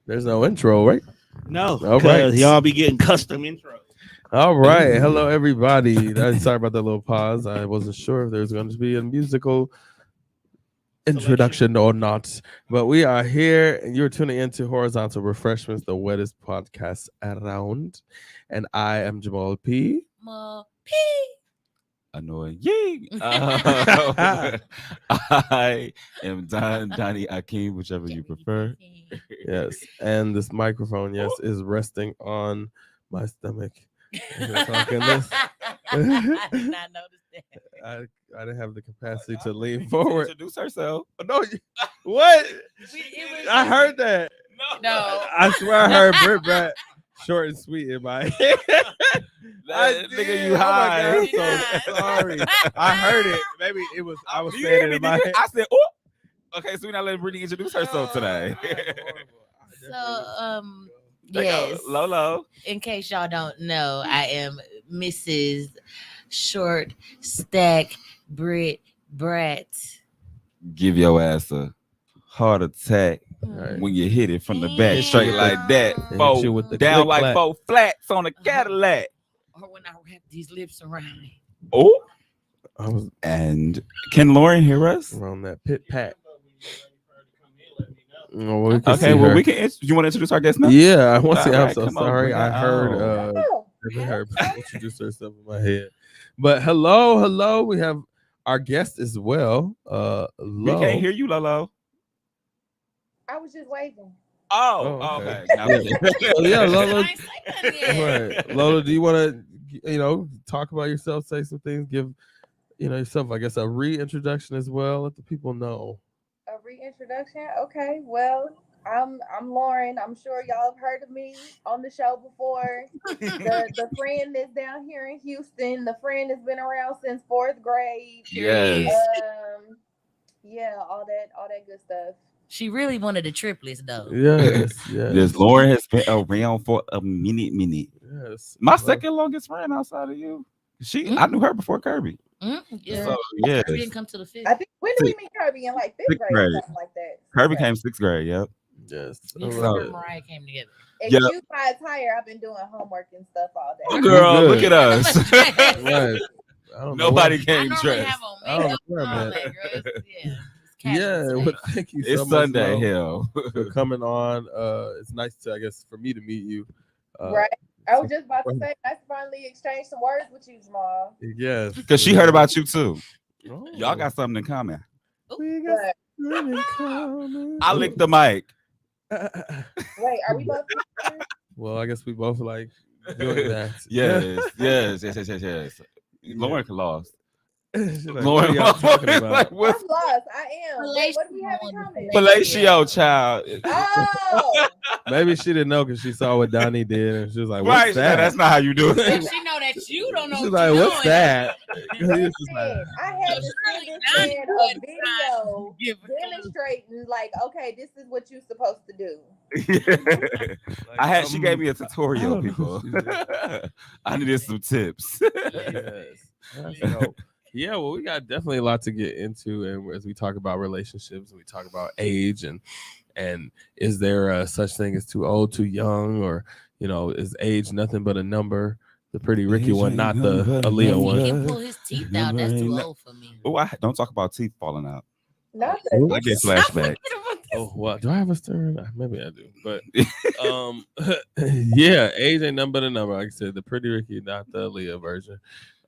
There's no intro, right? No, All right. because y'all be getting custom intros. All right. Hello, everybody. Sorry about that little pause. I wasn't sure if there was going to be a musical introduction or not. But we are here, and you're tuning into Horizontal Refreshments, the wettest podcast around. And I am Jamal P. Annoying. Yay! I am Donnie Akeem, whichever you prefer. Yes. And this microphone, yes, is resting on my stomach. Talking this. I did not notice that. I didn't have the capacity to lean forward. Introduce herself. No, what? I I heard that. No. I swear I heard Brit Brat short and sweet in my head. Nigga, did. you Oh my high. God, I'm so sorry. I heard it. Maybe it was. I was You saying hear it me? in my head. I said, oh. Okay, so we're not letting Brittany introduce herself today. So, There you go. yes. Lolo. In case y'all don't know, I am Mrs. Short Stack Brit Brat. Give your ass a heart attack Right. when you hit it from the back, straight like that. Hit Four, you with the down like click-clack. 4 flats on a Cadillac. Or when I wrap these lips around it. Oh, I was and can Lauren hear us? around that pit pat. Oh, well, we can Okay, see well, her. we can. You want to introduce our guest now? Yeah, I want to say All I'm right, so come on, sorry. bring I it heard on. never heard people introduce herself in my head. But hello. We have our guest as well. We Lo. can't hear you, Lolo. I was just waving. Oh, Oh, okay. okay. Now- Oh, yeah, Lolo. I ain't say nothing yet. Right. Lola, do you want to, talk about yourself, say some things, give, yourself, I guess, a reintroduction as well, let the people know. A reintroduction. Okay, well, I'm Lauren. I'm sure y'all have heard of me on the show before. The friend that's down here in Houston. The friend that's been around since 4th grade. Yes. Yeah, all that good stuff. She really wanted the triplets though. Yes. Yes, Lauren has been around for a minute. Yes. My Well, second longest friend outside of you. I knew her before Kirby. Yeah. So yeah, Kirby didn't come to the fifth. I think when did we meet Kirby in like 5th Sixth grade or grade. something like that? Kirby Okay. came 6th grade. Yep. Yes. Me I and love her and it. Mariah came together. Excuse my attire. I've been doing homework and stuff all Oh, day. girl, good. look at us. Right. I don't know Nobody what- I came normally dressed. have on I don't makeup know and all where I'm that, girl. It's Yeah, casual well, today. thank you so It's much. Sunday, Lo, hell. for coming on. It's nice to, I guess, for me to meet you. Right. I was just about to say, nice to finally exchange some words with you, Jamal. Yes. Because she heard about you too. Oh. Y'all got something in common. We got But something in common. I licked the mic. wait, are we both? Well, I guess we both like doing that. Yes. Lauren lost. She's like, Lauren, what are y'all talking about? like, I'm what's lost. I am. Wait, what do we have in common? fellatio, child? Oh, Maybe she didn't know because she saw what Donnie did and she was like, Right, what's that? that's not how you do And it. she know that you don't know She's what like, you're what's doing. that? He was just like, listen, I had to Shirley, send now this you man know a it's video Give it to her. demonstrating, like, okay, this is what you're supposed to do. like, She gave me a I tutorial, don't know people. what she I needed some tips. yes. That's dope. Yeah, well, we got definitely a lot to get into, and as we talk about relationships, and we talk about age, and is there a such thing as too old, too young, or is age nothing but a number? The Pretty Ricky Age one, ain't not nothing the but a Aaliyah He one. can pull his teeth out. That's too old for me. Oh, I don't talk about teeth falling out. Not I the get flashbacks. Oh, well, do I have a stirring? Maybe I do, but yeah, age ain't nothing but a number. Like I said, the Pretty Ricky, not the Aaliyah version.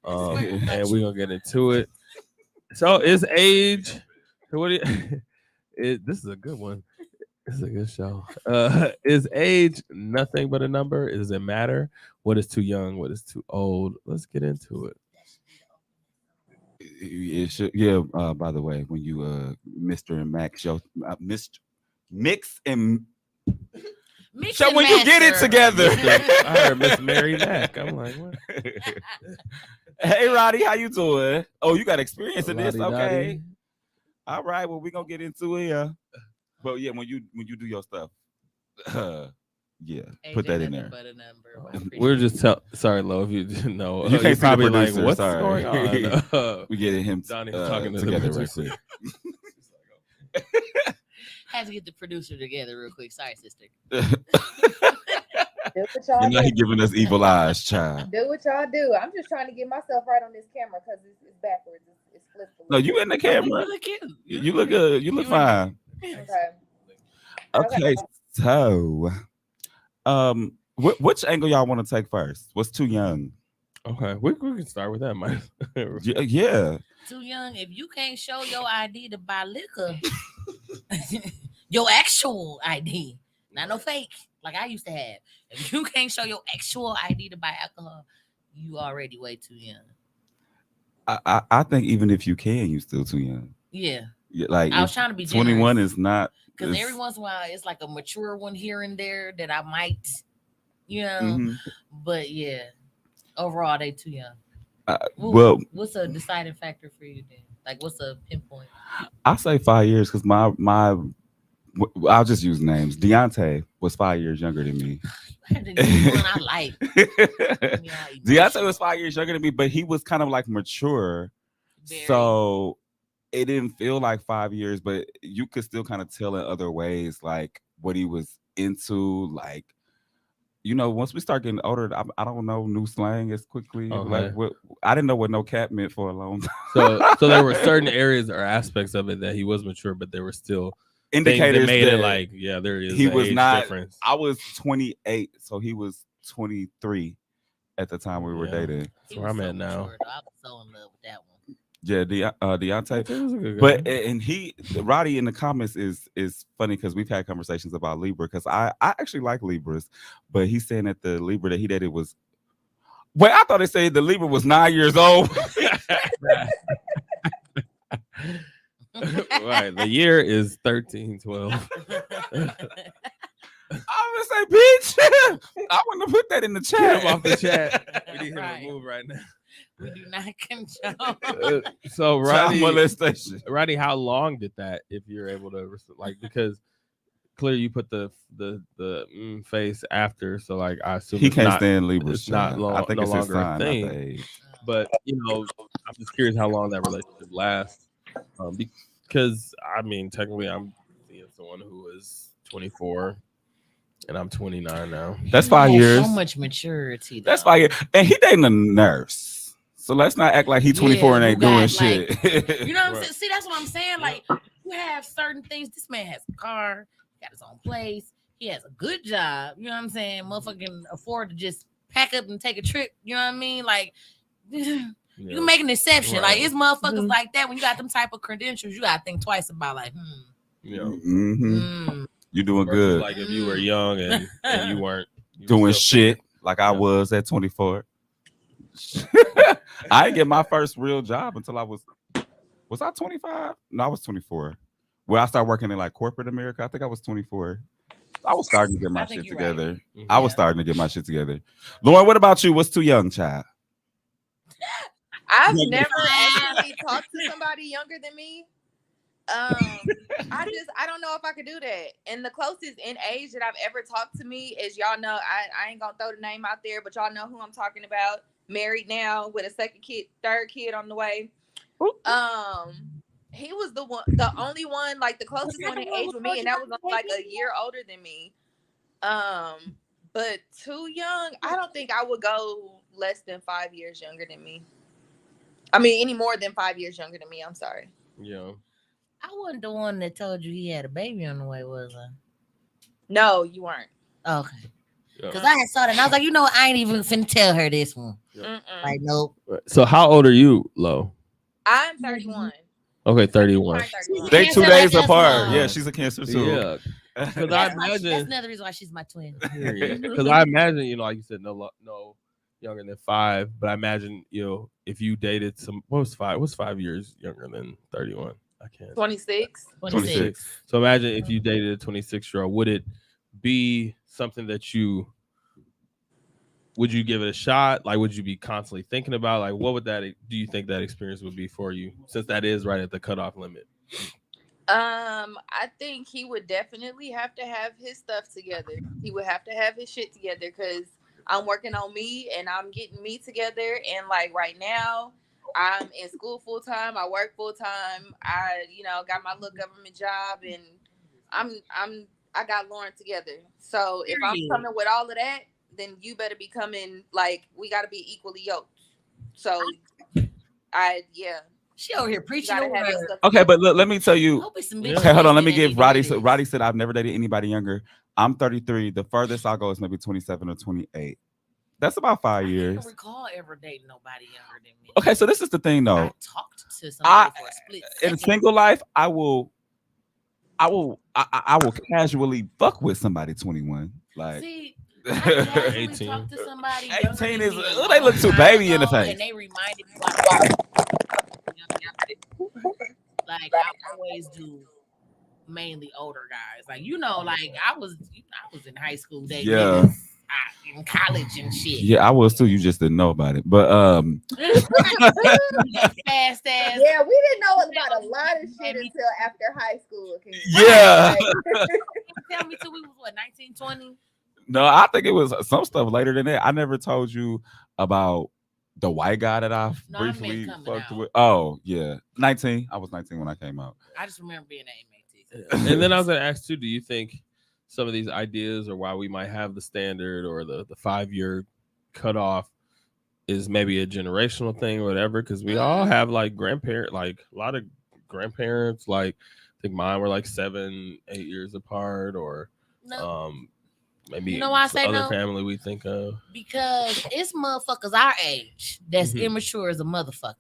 And we're gonna get into it. So is age? What do you? This is a good one. This is a good show. Is age nothing but a number? Does it matter? What is too young? What is too old? Let's get into it. It should, yeah. By the way, when you Mr. and Mac show, mix and Mix so and when you get it master. together. I heard Miss Mary Mack. I'm like, what? Hey, Roddy, how you doing? Oh, you got experience in this, Lottie-dottie. okay? All right, well, we're gonna get into it. Yeah, but yeah, when you do your stuff, yeah, put that in there. But a number. We're just sorry, Lo, if you didn't know. You can't see the probably like, producer, what's sorry. going on? We getting him Donnie's talking to the together right producer. quick. had to get the producer together real quick. Sorry, sister. Do what y'all You know he do. giving us evil eyes, child. Do what y'all do. I'm just trying to get myself right on this camera because it's backwards. It's flipped. No, you in the camera. You look cute. You look good. You look fine. Okay. Okay, so which angle y'all want to take first? What's too young? Okay, we can start with that, Mike. Yeah. Too young. If you can't show your ID to buy liquor, your actual ID, not no fake, like I used to have. If you can't show your actual ID to buy alcohol, you already way too young. I think even if you can, you still too young. Yeah. Like I was trying to be 21 generous. is not Because it's- every once in a while, it's like a mature one here and there that I might, Mhm. But yeah, overall, they too young. Well, What's a deciding factor for you then? Like, what's a pinpoint? I say 5 years because I'll just use names. Deontay was 5 years younger than me. The one I like. Deontay was 5 years younger than me, but he was kind of like mature. Very. So it didn't feel like 5 years, but you could still kind of tell in other ways, like what he was into. Like, once we start getting older, I don't know new slang as quickly. Okay. Like I didn't know what no cat meant for a long time. So there were certain areas or aspects of it that he was mature, but there were still Indicators things that made it that like, yeah, there is he an was age not. difference. I was 28, so he was 23 at the time we were Yeah. dating. That's where I'm at now. Mature, though. I was so in love with that one. Yeah, Deontay. He was a good guy. But and Roddy in the comments is funny because we've had conversations about Libra because I actually like Libras, but he's saying that the Libra that he dated was. Wait, I thought they said the Libra was 9 years old. Right, the year is 1312. I was gonna say, bitch. I want to put that in the Get chat. him off the chat. We need him Right. removed right now. We do not condone. So Child Roddy, molestation. how long did that? If you're able to because clearly you put the face after, so like I assume He it's can't not, stand Libras. it's not child. I think no it's his longer a sign, not thing. the age. But I'm just curious how long that relationship lasts. Because I mean, technically, I'm seeing someone who is 24, and I'm 29 now. That's 5 He has years. So much maturity. That's though. 5 years. And he dating a nurse. So let's not act like he's 24 and Yeah, ain't who doing got, shit. You know what I'm Right. saying? See, that's what I'm saying. Like, you have certain things. This man has a car, he got his own place, he has a good job. You know what I'm saying? Motherfucker can afford to just pack up and take a trip. You know what I mean? Like, you can make an exception. Right. Like, it's motherfuckers like that. When you got them type of credentials, you gotta think twice about like, Mhm. You doing versus good. Like if you were young and you weren't Doing were still shit like I Yeah. was at 24. I didn't get my first real job until I was I 25? No, I was 24. Well, I started working in like corporate America. I think I was 24. I was starting to get my I think shit you're together. right. Mhm. I was starting to get my shit together. Lauren, what about you? What's too young, child? I've Yeah. never actually talked to somebody younger than me. I don't know if I could do that. And the closest in age that I've ever talked to me is, y'all know, I ain't gonna throw the name out there, but y'all know who I'm talking about. Married now with a third kid on the way. He was the only one, like the closest one in age with me, and that was like a year older than me. But too young, I don't think I would go less than 5 years younger than me. I mean, any more than 5 years younger than me. I'm sorry. Yeah. I wasn't the one that told you he had a baby on the way, was I? No, you weren't. Okay. Yeah. Because I had saw that and I was like, I ain't even finna tell her this one. Mm-mm. Like, nope. So how old are you, Lo? I'm 31. Okay, 31. I'm 31. They Cancer 2 days like us, apart. Mom. Yeah, she's a Cancer too. Yeah. Because I That's imagine, another reason why she's my twin. because I imagine, like you said, no younger than 5. But I imagine, if you dated what's 5 years younger than 31? I can't. 26. 26. So imagine if you dated a 26-year-old, would it be something that would you give it a shot? Like, would you be constantly thinking about, like, what would do you think that experience would be for you, since that is right at the cutoff limit? I think he would definitely have to have his stuff together. He would have to have his shit together because I'm working on me and I'm getting me together. And like right now, I'm in school full time. I work full time. I, got my little government job and I got Lauren together. So if I'm Period. coming with all of that, then you better be coming like we got to be equally yoked. So yeah. She over here You preaching the gotta have your word. stuff Okay, together. but look, let me tell you. Hope it's some Yeah. bitches Okay, hold on. Let me listening give that Roddy. need to So hear Roddy this. said I've never dated anybody younger. I'm 33. The furthest I'll go is maybe 27 or 28. That's about 5 I years. can't recall ever dating nobody younger than me. Okay, so this is the thing, though. I talked to somebody for a split In second. single life, I will casually fuck with somebody 21. Like, See, I casually 18. talked to somebody. 18 is me they look too long baby in the ago, face. and they reminded me why. Like I always do, mainly older guys. Like like I was in high school dating Yeah. niggas in college and shit. Yeah, I was too. You just didn't know about it. But Fast ass. Yeah, we didn't know about a lot of shit until after high school. yeah. Tell me till we was what 19, 20? No, I think it was some stuff later than that. I never told you about the white guy that I No, I meant briefly coming fucked out. with. Oh, yeah. 19. I was 19 when I came out. I just remember being at MAT. And then I was gonna ask too, do you think some of these ideas or why we might have the standard or the 5-year cutoff is maybe a generational thing or whatever? Because we all have like grandparent, like a lot of grandparents, like I think mine were like 7, 8 years apart, or No. maybe You know why I say other no? family we think of. Because it's motherfuckers our age that's Mhm. immature as a motherfucker.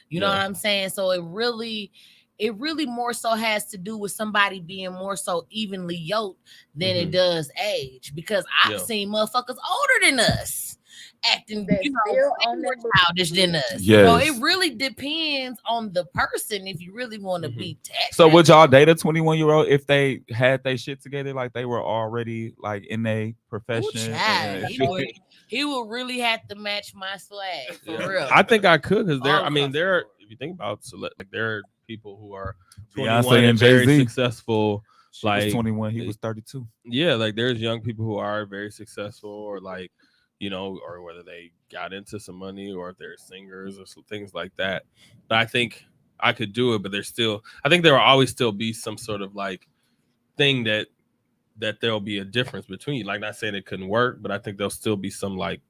You know what I'm saying? So it really more so has to do with somebody being more so evenly yoked than it does age. Because I've seen motherfuckers older than us acting, still on more their childish than us. Yes. So it really depends on the person if you really want to be taxed. So would y'all date a 21-year-old if they had their shit together, like they were already like in a profession? Child, he would really have to match my swag for real. I think I could because All there are, if you think about like there are people who are 21 Beyonce and very Jay-Z. successful. She was 21, he was 32. Yeah, like there's young people who are very successful, or like, or whether they got into some money or if they're singers or some things like that. But I think I could do it, but I think there will always still be some sort of like thing that there'll be a difference between. Like, not saying it couldn't work, but I think there'll still be some like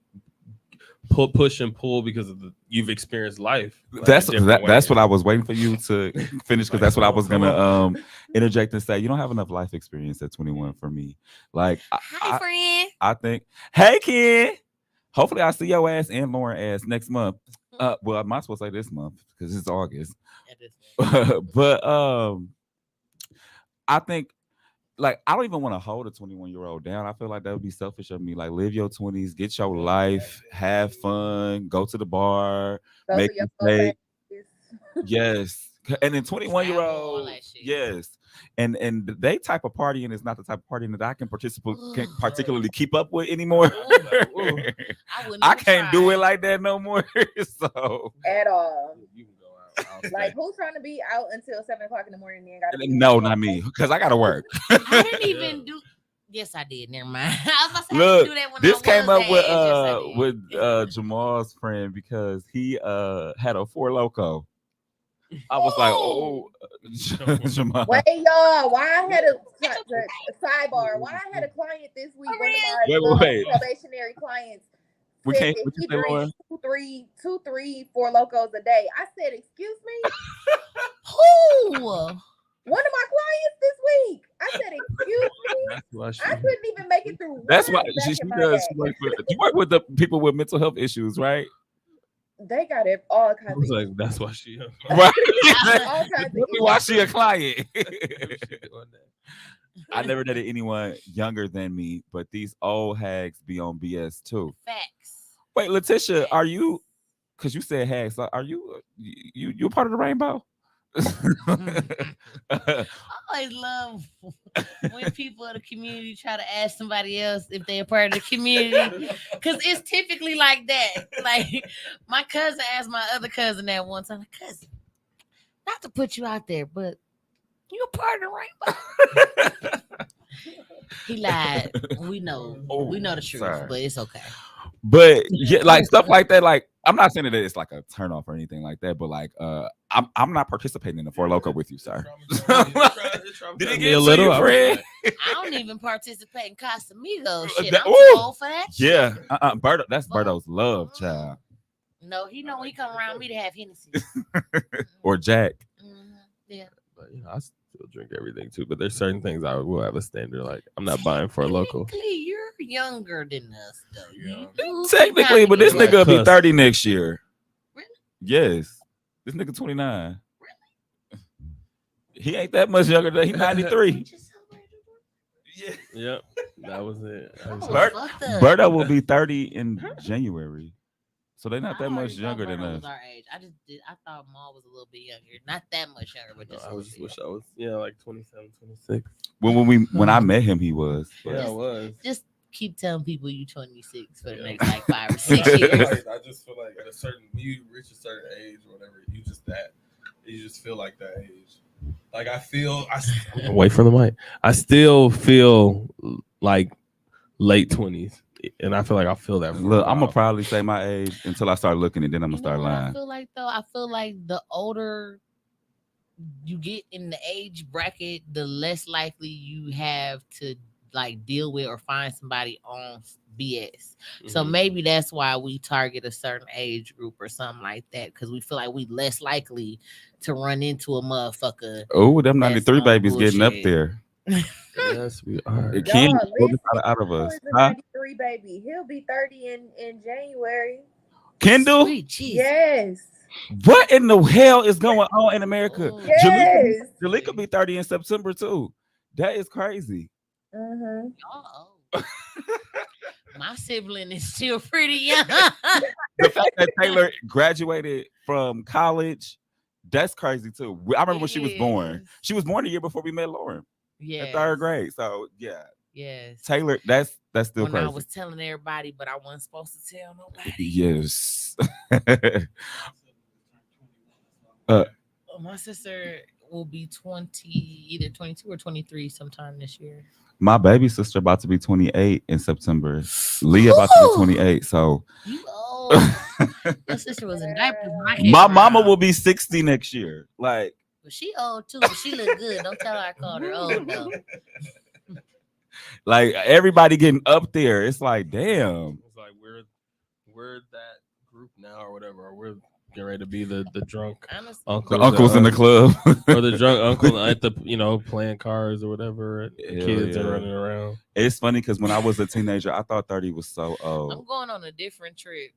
push and pull because of you've experienced life. Like, that's what I was waiting for you to finish, because that's what I was gonna interject and say. You don't have enough life experience at 21 for me. Like, Hi, friend. I think, hey Ken, hopefully I see your ass and Lauren ass next month. Well, I might as well say this month because it's August. But I think, like, I don't even want to hold a 21-year-old down. I feel like that would be selfish of me. Like, live your 20s, get your life, have fun, go to the bar, make mistakes. Yes. And then 21-year-old, yes. And they type of partying is not the type of partying that I can particularly keep up with anymore. I can't do it like that no more. So at all. Like, who's trying to be out until 7 o'clock in the morning? No, not me, because I gotta work. I didn't even do. Yes, I did. Never mind. I was about to say, Look, I didn't do that when this I came was up with Jamal's friend because he had a Four Loko. I was like, oh, Jamal. Wait, y'all. Why I had a sidebar? Why I had a client this week? One of my probationary clients. We can't. He drinks two, three, Four Locos a day. I said, excuse me? Who? One of my clients this week. I said, excuse me? I couldn't even make it through. That's why she does. You work with the people with mental health issues, right? They got it all kinds of like, that's why she right. all kinds of why she a client. I never dated anyone younger than me, but these old hags be on BS too. Facts. Wait, Letitia, are you? Because you said hags. Are you a part of the rainbow? I always love when people in the community try to ask somebody else if they're part of the community, because it's typically like that. Like, my cousin asked my other cousin that one time, cousin, not to put you out there, but you a part of the rainbow? He lied. We know the truth, but it's okay. But yeah, like stuff like that, like I'm not saying that it's like a turn off or anything like that, but like I'm not participating in the Four Loco with you, sir. Did it me get a to little? you, I was friend? like, I don't even participate in Casamigos shit. That- I'm too ooh. old for that. Yeah, Berto, that's Fuck. Berto's love, child, No, he know when he come around me to have Hennessy. or Jack. Yeah. but I still drink everything too. But there's certain things I will have a standard. Like I'm not buying for a local. Technically, you're younger than us, though. Yeah. You Technically, but this Like nigga will be cuss. 30 next year. Really? Yes, this nigga 29. He ain't that much younger than he 93. Yeah. Yep, that was it. That was Oh, it. Bert- fucked up. Berto will be 30 in January, so they're not I that much already thought younger than Berto us. was our age. I thought Ma was a little bit younger. Not that much younger, but No, just I a was little just bit. wish I was like 27, 26. When I met him, he was. but- Yeah, I was. Just keep telling people you 26 for the next like 5 or 6 years. I just feel like at a certain when you reach a certain age or whatever, you just feel like that age. Like away from the mic. I still feel like late 20s, and I feel like I feel that. For Look, a I'm gonna while. probably say my age until I start looking, and then I'm You gonna know start what I lying. feel like though? I feel like the older you get in the age bracket, the less likely you have to like deal with or find somebody on BS. So Mhm. maybe that's why we target a certain age group or something like that, because we feel like we less likely to run into a motherfucker. Oh, them That's 93 on babies getting up bullshit. there. Yes, we are. It can't Y'all, hold listen, it out of Kendall us. is a Huh? 93 baby. He'll be 30 in January. Kendall, Sweet Jesus. Yes. what in the hell is going on in America? Oh, Yes. Jalika be 30 in September too. That is crazy. Mm-hmm. oh. My sibling is still pretty young. The fact that Taylor graduated from college, that's crazy too. I remember when she was born. Yes. She was born a year before we met Lauren Yes. in third grade. So yeah, Yes. Taylor, that's still When crazy. I was telling everybody, but I wasn't supposed to tell nobody. Yes. My sister will be 20, either 22 or 23 sometime this year. My baby sister about to be 28 in September. Leah about to be 28. So You old. Your sister was in diapers when I came my mama around. will be 60 next year. Like, But she old too, but she look good. Don't tell her I called her old though. like everybody getting up there. It's like, damn. It's like we're that group now or whatever. Or we're getting ready to be the drunk Honestly, The uncles, uncles in the club. or the drunk uncle at the playing cars or whatever. The Hell kids yeah. are running around. It's funny because when I was a teenager, I thought 30 was so I'm old. going on a different trip.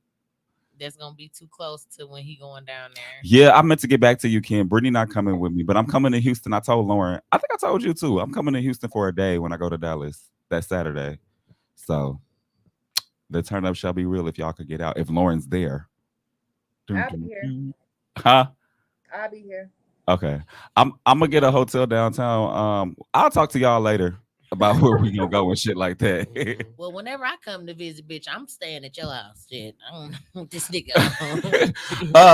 That's gonna be too close to when he going down there. Yeah, I meant to get back to you, Ken. Brittany not coming with me, but I'm coming to Houston. I told Lauren. I think I told you too. I'm coming to Houston for a day when I go to Dallas that Saturday. So the turn up shall be real if y'all could get out. If Lauren's there. I'll be here. Huh? I'll be here. Okay. I'm gonna get a hotel downtown. I'll talk to y'all later about where we gonna go and shit like that. Well, whenever I come to visit, bitch, I'm staying at your house. Shit, I don't know this nigga.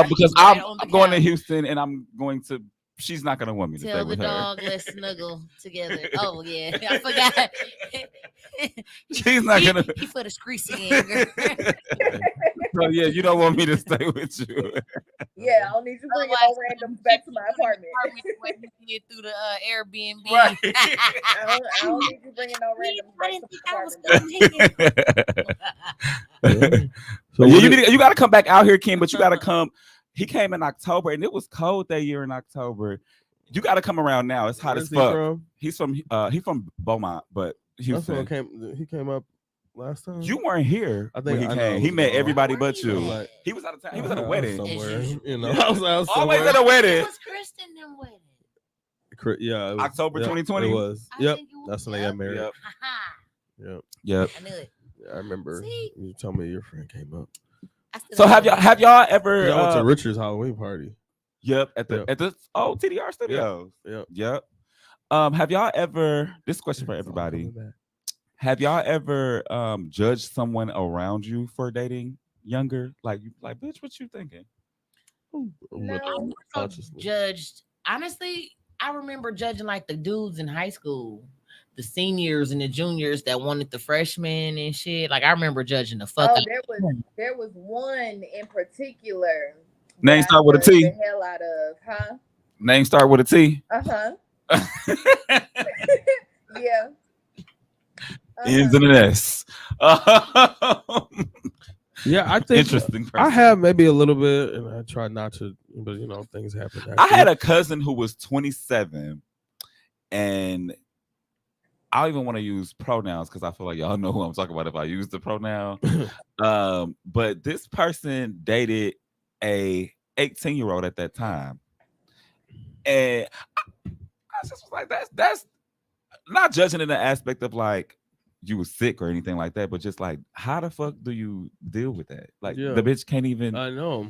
Because Right on the I'm going to couch. Houston and I'm going to. She's not gonna want me to stay Tell the with her. dog, let's snuggle together. Oh yeah, I forgot. She's not gonna. He put a screasy in. Girl. So yeah, you don't want me to stay with you. Yeah, I don't need you bringing no randoms back to my apartment. What you did through the Airbnb. Right. I don't need you bringing no randoms I back didn't to think my I was apartment. coming here. So Yeah, what you got to come back out here, Ken. But you got to come. He came in October, and it was cold that year in October. You got to come around now. It's hot where's as he fuck. from? He's from Beaumont, but That's when Houston. he came up last time. You weren't here. I think when I he know it came. He was met gone. everybody Where but you you. at? He was out of town. He was at a I was wedding. somewhere. As usual. You know, Yeah. I was out Always somewhere. at a wedding. It was Kristen them wedding. Yeah, it was, October yep, 2020? It was. I Yep, think it was- that's when they got married. Yep. Haha. Yep. Yep. I knew it. Yeah, I remember See? you told me your friend came up. I still So don't have know. y'all ever? 'Cause I went to Richard's Halloween party. Yep. At Yep. the TDR Studios. Yep. Yep. Have y'all ever? This question for It's all everybody. coming back. Have y'all ever judged someone around you for dating younger? Like bitch, what you thinking? No. I more so Consciously. judged. Honestly, I remember judging like the dudes in high school, the seniors and the juniors that wanted the freshmen and shit. Like I remember judging the fuck Oh, out. there was one in particular Name that I start with a judged T. the hell out of, huh? Name start with a T. Uh-huh. Yeah. Ends Uh-huh. in an S. Yeah, I think Interesting. I person. have maybe a little bit, and I try not to, but things happen. I had a cousin who was 27, and I don't even want to use pronouns because I feel like y'all know who I'm talking about if I use the pronoun. But this person dated a 18-year-old at that time, and I just was like, that's not judging in the aspect of like you were sick or anything like that, but just like how the fuck do you deal with that? Like Yeah. the bitch can't even. I know.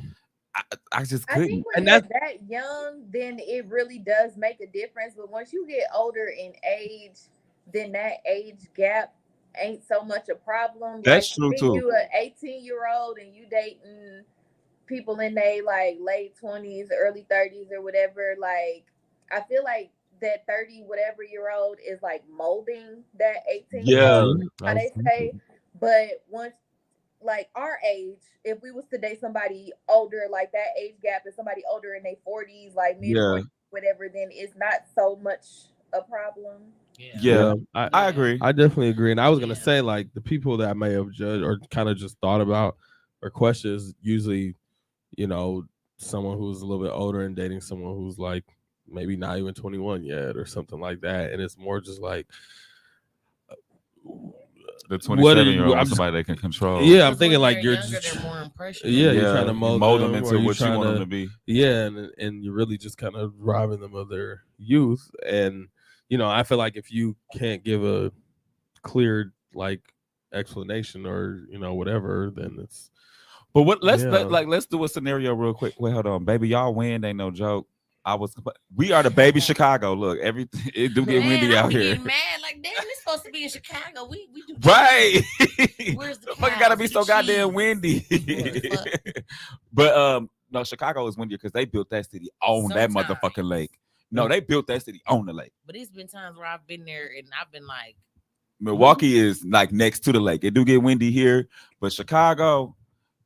I just I couldn't. think when And you're that young, then it really does make a difference. But once you get older in age, then that age gap ain't so much a problem. That's like, true too. You an 18-year-old and you dating people in their like late 20s, early 30s or whatever. Like I feel like that 30 whatever year old is like molding that 18-year-old, how they say. But once like our age, if we was to date somebody older, like that age gap is somebody older in their 40s, like mid 40s, whatever, then it's not so much a problem. Yeah, I agree. I definitely agree. And I was gonna say, like, the people that I may have judged or kind of just thought about or questions, usually, someone who's a little bit older and dating someone who's like maybe not even 21 yet or something like that. And it's more just like the 27-year-old wants somebody they can control. Yeah, I'm thinking like you're younger, just they're more impressionable. you're trying to mold them into what you want them to be. Yeah, and you're really just kind of robbing them of their youth. And I feel like if you can't give a clear like explanation or whatever, then it's. But let's do a scenario real quick. Wait, hold on, baby, y'all win. Ain't no joke. We are the baby Chicago. Look, everything it do get windy out here. Mad like damn, it's supposed to be in Chicago. We do right. Where's the fucking gotta be so goddamn windy. But no, Chicago is windier because they built that city on that motherfucking lake. No, they built that city on the lake. But it's been times where I've been there and I've been like, Milwaukee is like next to the lake. It do get windy here, but Chicago,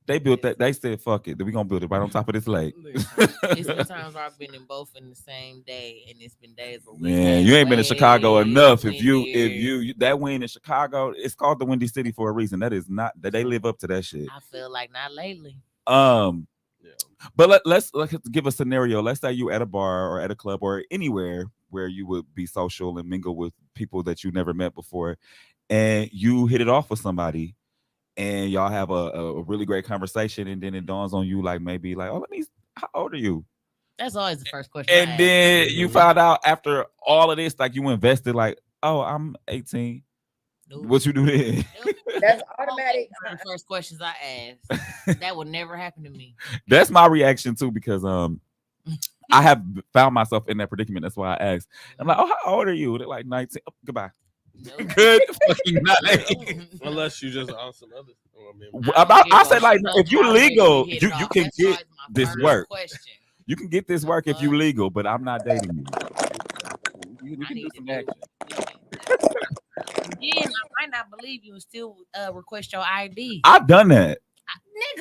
they built that. They said, "Fuck it, we gonna build it right on top of this lake." It's been times where I've been in both in the same day, and it's been days where man, you ain't been in Chicago enough. If you that wind in Chicago, it's called the Windy City for a reason. That is not that they live up to that shit. I feel like not lately. But let's give a scenario. Let's say you at a bar or at a club or anywhere where you would be social and mingle with people that you never met before, and you hit it off with somebody. And y'all have a really great conversation, and then it dawns on you like maybe like, oh, how old are you? That's always the first question. And then you found out after all of this, like you invested, like, oh, I'm 18. Nope. What you do then? Nope. That's automatic. The first questions I ask. That would never happen to me. That's my reaction too, because I have found myself in that predicament. That's why I asked. I'm like, oh, how old are you? They're like 19. Oh, goodbye. Nope. Good fucking night. Unless you just on some other. I said like if you legal, you can get this work. You can get this work if you legal, but I'm not dating you. You can do some action. Again, I might not believe you and still request your ID. I've done that.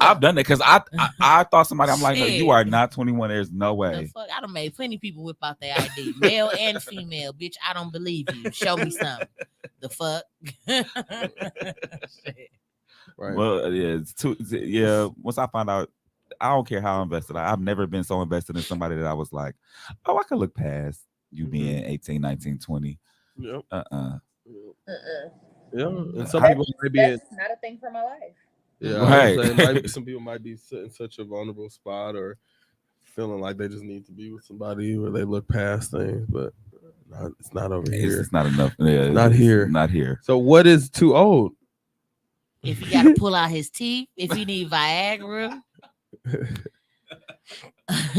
I've done that because I thought somebody. I'm like, no, you are not 21. There's no way. Fuck, I done made plenty of people whip out their ID, male and female. Bitch, I don't believe you. Show me something. The fuck. Right. Well, yeah, it's too. Yeah. Once I find out, I don't care how invested. I've never been so invested in somebody that I was like, oh, I could look past you being 18, 19, 20. Yep. Yeah. And some people maybe that's not a thing for my life. Yeah, right. Some people might be in such a vulnerable spot or feeling like they just need to be with somebody where they look past things, but it's not over here. It's not enough. Yeah, not here. Not here. So what is too old? If he got to pull out his teeth, if he need Viagra.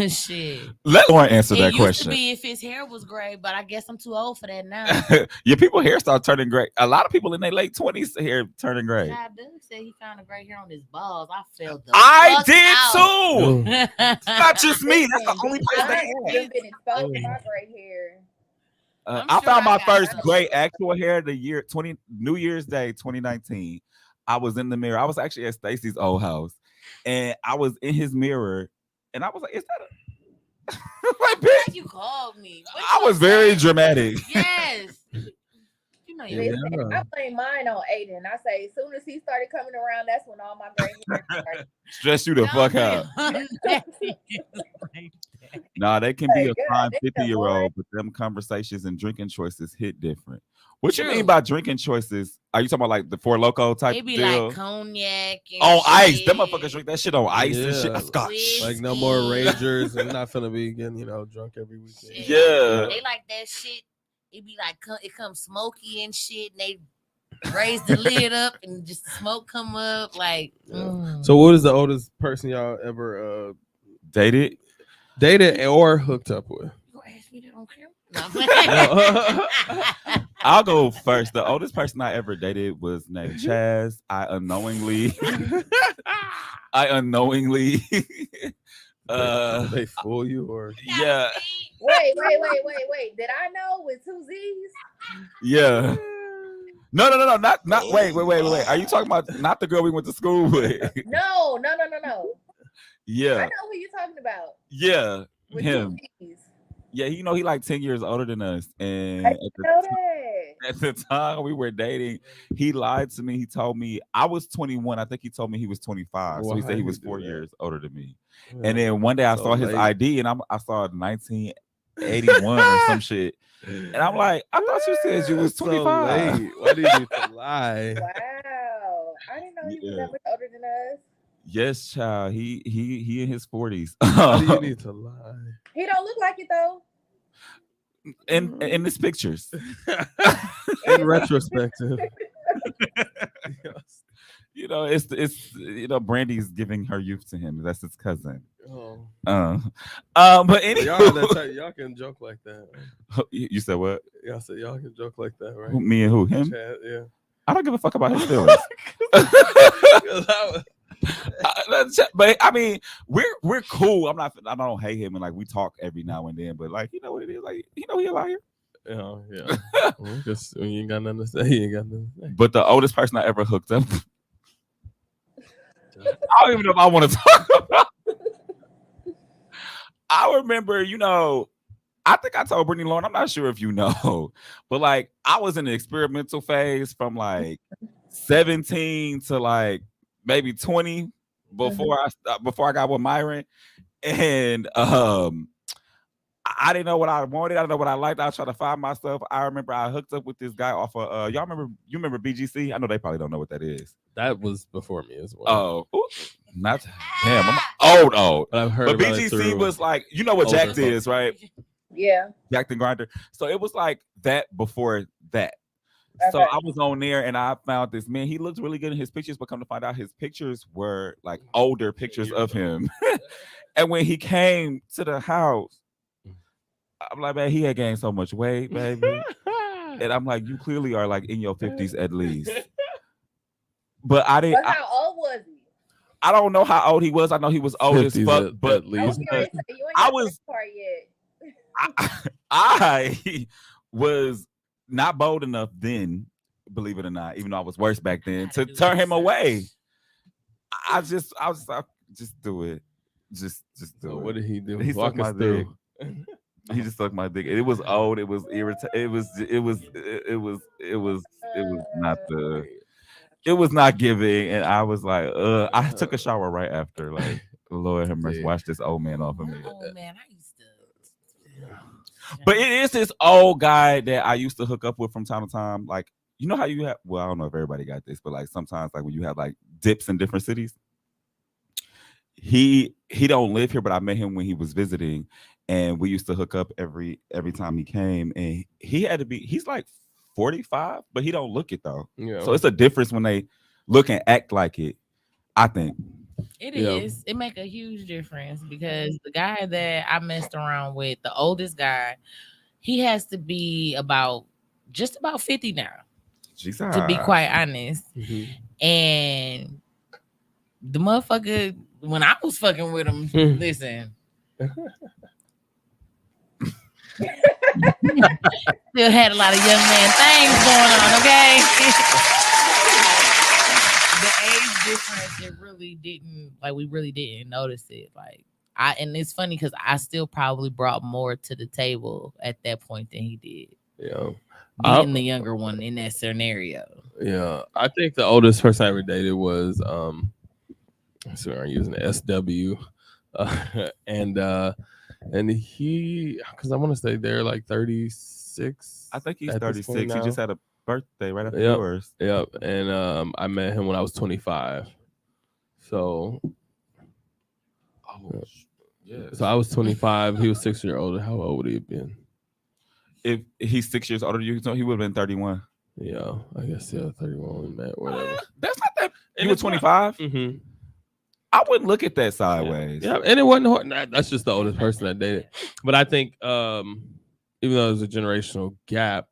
Shit. Let Lauren answer that question. It used to be if his hair was gray, but I guess I'm too old for that now. Yeah, people hair start turning gray. A lot of people in their late 20s hair turning gray. I do say he found a gray hair on his balls. I felt the I did too. Not just me. That's the only place I've been exposed to my gray hair. I found my first some. gray actual hair the year New Year's Day 2019. I was in the mirror. I was actually at Stacy's old house, and I was in his mirror, and I was like, "Is that a?" Like, Why bitch. you called me? What I you was very upset? dramatic. Yes. You know you. Yeah. Listen, I blame mine on Aiden. I say as soon as he started coming around, that's when all my gray hair started. Stress you the fuck out. Like Nah, they can be a Like, fine God, 50-year-old, but them conversations and drinking choices hit different. What you True. mean by drinking choices? Are you talking about like the Four Loco type it be deal? like cognac and On ice. shit. Them motherfuckers drink that shit on ice and shit. Yeah. Scotch. Like no more Whiskey. ragers. We're not finna be getting drunk every weekend. Shit. Yeah. They like that shit. It be like it comes smoky and shit. And they raise the lid up and just the smoke come up. Like So what is the oldest person y'all ever Dated? dated or hooked up with? you gonna ask me that on camera? No, I'll go first. The oldest person I ever dated was named Chaz. I unknowingly they fool you or yeah. Wait. Did I know with two Z's? Yeah. No. Not wait. Are you talking about not the girl we went to school with? No. I Yeah. know who you're talking about. Yeah. With Him. two Z's. Yeah, he like 10 years older than us. And I didn't know that. at the time we were dating, he lied to me. He told me I was 21. I think he told me he was 25. So he Why said he he was do 4 that? years older than me. Yeah. And then one day I So saw his late. ID and I saw 1981 or some shit. And I'm like, I thought you said you was 25. So late. Why do you need to lie? Wow. I didn't know he was that much older than us. Yes, child. He in his 40s. Why do you need to lie? He don't look like it though. in his pictures. In retrospective. It's Brandy's giving her youth to him. That's his cousin. Oh. But anyway, y'all can joke like that. You said what? Y'all said y'all can joke like that, right? Me and who? Him? Chad, yeah. I don't give a fuck about his feelings. But I mean, we're cool. I don't hate him, and like we talk every now and then. But like, you know what it is? Like, he a liar. Yeah. Just when you ain't got nothing to say, you ain't got nothing to say. But the oldest person I ever hooked up, I don't even know if I want to talk about. I remember, I think I told Brittany Lauren, I'm not sure if you know, but like I was in the experimental phase from like 17 to like maybe 20 before I got with Myron, and I didn't know what I wanted. I didn't know what I liked. I was trying to find myself. I remember I hooked up with this guy off of you remember BGC? I know they probably don't know what that is. That was before me as well. Oh, not damn. I'm old. But I've heard But about it BGC through was like, you know what older Jacked folks. is, right? Yeah. Jacked and Grinder. So it was like that before that. So Okay. I was on there and I found this man. He looked really good in his pictures, but come to find out his pictures were like older pictures of him. And when he came to the house, I'm like, man, he had gained so much weight, baby. And I'm like, you clearly are like in your 50s at least. But I didn't. But how old was he? I don't know how old he was. I know he was old as 50s fuck. But at least. You ain't I got was- that part yet. I was not bold enough then, believe it or not, even though I was worse back then, to turn him away. I was like, just do it. Just do So it. what did he do? He Walk sucked my us through. He just sucked my dick. It was old. It was irritating. It was not giving. And I was like, I took a shower right after. Like, Lord have mercy, wash this old man off of me. Oh man, I used to. But it is this old guy that I used to hook up with from time to time. Like, you know how you have, well, I don't know if everybody got this, but like sometimes like when you have like dips in different cities, he don't live here, but I met him when he was visiting and we used to hook up every time he came, and he's like 45, but he don't look it though. Yeah. So it's a difference when they look and act like it, I think. It Yeah. is. It make a huge difference because the guy that I messed around with, the oldest guy, he has to be just about 50 now, Jesus. to be quite honest. Mhm. And the motherfucker, when I was fucking with him, listen. Still had a lot of young man things going on, okay? The age difference, it really didn't, like, we really didn't notice it. Like, and it's funny because I still probably brought more to the table at that point than he did. Yeah. Being the younger one in that scenario. Yeah. I think the oldest person I ever dated was so I'm using SW. And he, because I want to say they're like 36. I think he's at this point 36. He just now. had a birthday right after Yep. yours. Yep. And I met him when I was 25. So Yeah. I was 25. He was 6 years older. How old would he have been? If he's 6 years older than you, so he would have been 31. Yeah, I guess 31 we met, whatever. That's not that. And You were it's not- 25. Mm-hmm. I wouldn't look at that sideways. Yeah, and it wasn't hard. That's just the oldest person I dated. But I think even though there's a generational gap,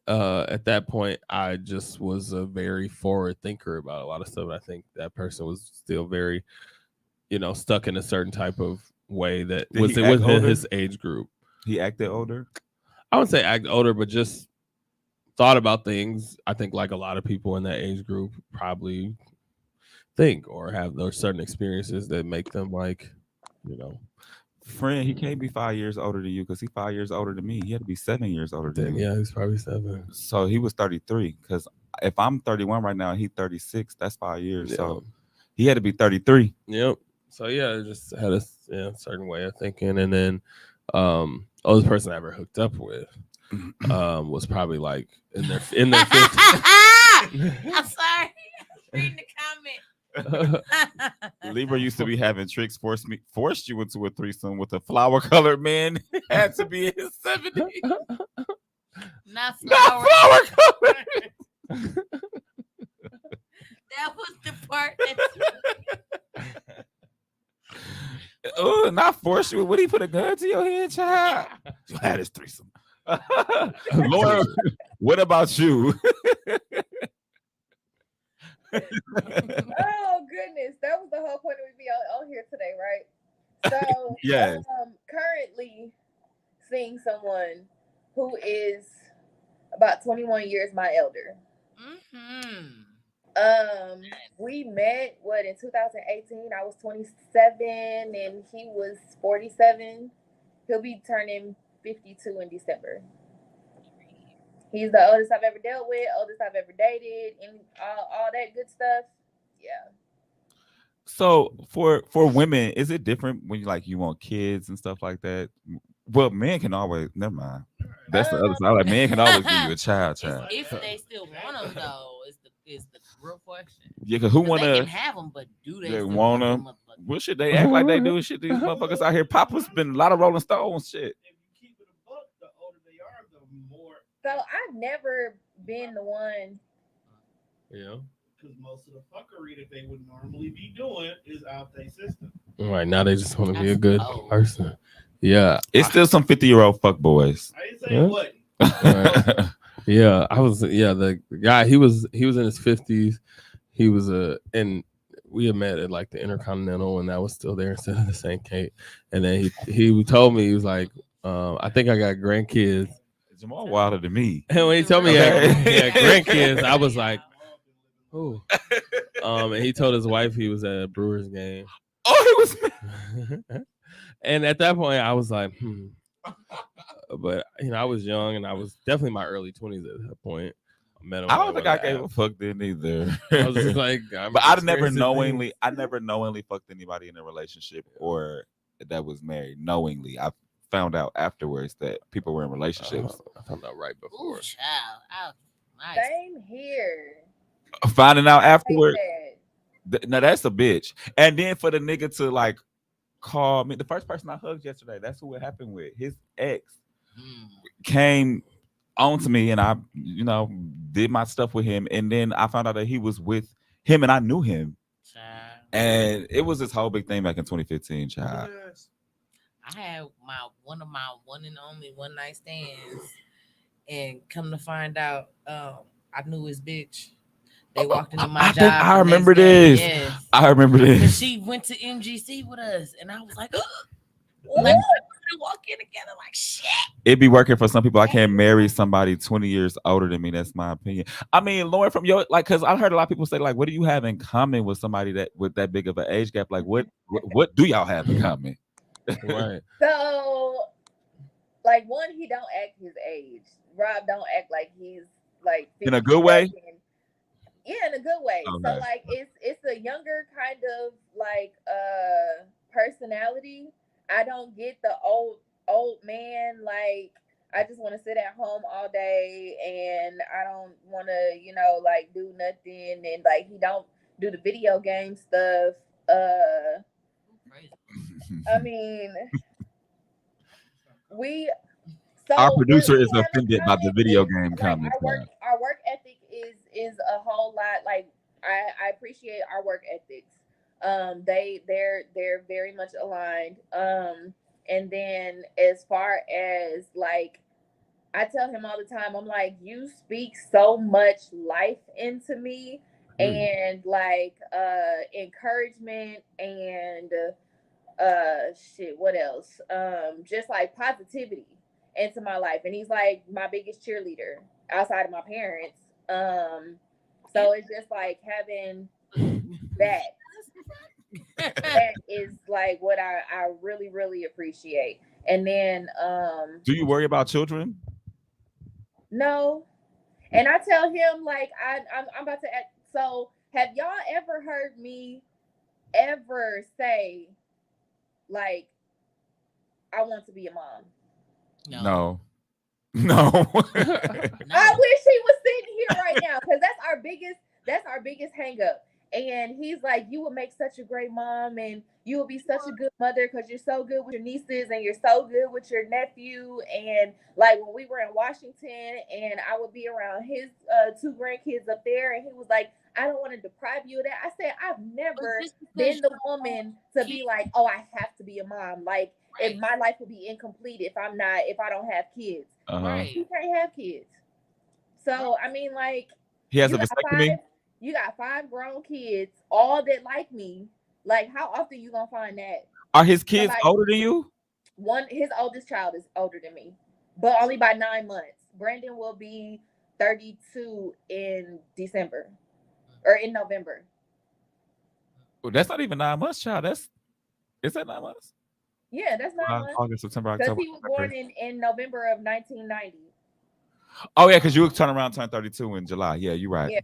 at that point I just was a very forward thinker about a lot of stuff. I think that person was still very, stuck in a certain type of way that Did was he it act within older? his age group. He acted older. I wouldn't say act older, but just thought about things. I think like a lot of people in that age group probably think or have those certain experiences that make them like, Friend, he can't be 5 years older than you because he's 5 years older than me. He had to be 7 years older than me. Yeah, he's probably 7. So he was 33. Because if I'm 31 right now and he's 36, that's 5 years. Yeah. So he had to be 33. Yep. So yeah, it just had a certain way of thinking. And then oldest person I ever hooked up with was probably like in their 50s. I'm sorry. Reading the comment. Libra used to be having tricks, forced you into a threesome with a flower colored man. Had to be in his 70s. Not Not flower. flower colored. That was the part that Oh, not force you. Would he put a gun to your head, child? You had his threesome. Lord, what about you? Oh goodness, that was the whole point of me being on here today, right? So Yes. Currently seeing someone who is about 21 years my elder. We met in 2018. I was 27 and he was 47. He'll be turning 52 in December. He's the oldest I've ever dealt with, oldest I've ever dated, and all that good stuff. Yeah. So for women, is it different when you want kids and stuff like that? Well, men can always. Never mind. That's the other side. Like men can always give you a child. if they still want them though, is the real question. Yeah, because who 'Cause want they to? can have them, but do they They still want them? them. What should they act like they do? Shit, these motherfuckers out here. Papa's been a lot of Rolling Stones shit. If you keep it a buck, the older they are, the more. So I've never been the one. Yeah. Because most of the fuckery that they would normally be doing is out their system. All right, now they just want to be a That's good old. person. Yeah. It's still some 50-year-old fuck boys. I didn't say Yeah. what. Right. Yeah, the guy, he was in his 50s. He was and we had met at like the Intercontinental and that was still there instead of the St. Kate. And then he told me, he was like, I think I got grandkids. Jamal wilder than me. And when he told me he had grandkids, I was like, oh. And he told his wife he was at a Brewers game. Oh, he was. And at that point, I was like, But I was young and I was definitely my early 20s at that point. I met him. I don't think I gave a fuck then either. I was just like, but I never knowingly fucked anybody in a relationship or that was married knowingly. I found out afterwards that people were in relationships. I found out right before. Ooh, child. Oh, nice. Same here. Finding out Like afterwards. that. Now that's a bitch. And then for the nigga to like call me, the first person I hugged yesterday, that's who it happened with. His ex came on to me and I, did my stuff with him. And then I found out that he was with him and I knew him. Child. And it was this whole big thing back in 2015, child. I had one of my one and only one night stands, and come to find out, I knew his bitch. They walked into my job. I the remember next day. this. Yes. I remember And this. she went to MGC with us, and I was like, like, walk in together like shit. It'd be working for some people. I can't marry somebody 20 years older than me. That's my opinion. I mean, Lauren, from your because I heard a lot of people say like, what do you have in common with somebody that with that big of an age gap? Like, what do y'all have in common? Right. So, like, one, he don't act his age. Rob don't act like he's like In a good way? 50. Yeah, in a good way. So Okay. like it's a younger kind of like personality. I don't get the old man like I just want to sit at home all day and I don't want to, like do nothing and like he don't do the video game stuff. I mean, we Our so producer what is we have in offended by the common video is game like comments. our work ethic is a whole lot like I appreciate our work ethics. They're very much aligned. And then as far as like I tell him all the time, I'm like, you speak so much life into me and like encouragement and shit, what else? Just like positivity into my life. And he's like my biggest cheerleader outside of my parents. So it's just like having that. That is like what I really, really appreciate. And then Do you worry about children? no. And I tell him like I'm about to act, so have y'all ever heard me ever say like I want to be a mom? No. I wish he was sitting here right now because that's our biggest hang up. And he's like, you would make such a great mom and you would be such a good mother because you're so good with your nieces and you're so good with your nephew. And like when we were in Washington and I would be around his two grandkids up there and he was like, I don't want to deprive you of that. I said, I've never been the woman to be like, oh, I have to be a mom. Like if my life would be incomplete if I don't have kids. Right. You can't have kids. So I mean, like he has a vasectomy. You got 5 grown kids, all that like me. Like, how often you gonna find that? Are his kids older than you? His oldest child is older than me, but only by 9 months. Brandon will be 32 in December or in November. Well, that's not even 9 months, child. Is that 9 months? Yeah, that's 9 months. August, September, Because October. he was born in November of 1990. Oh yeah, because you turn 32 in July. Yeah, you're right. Yeah.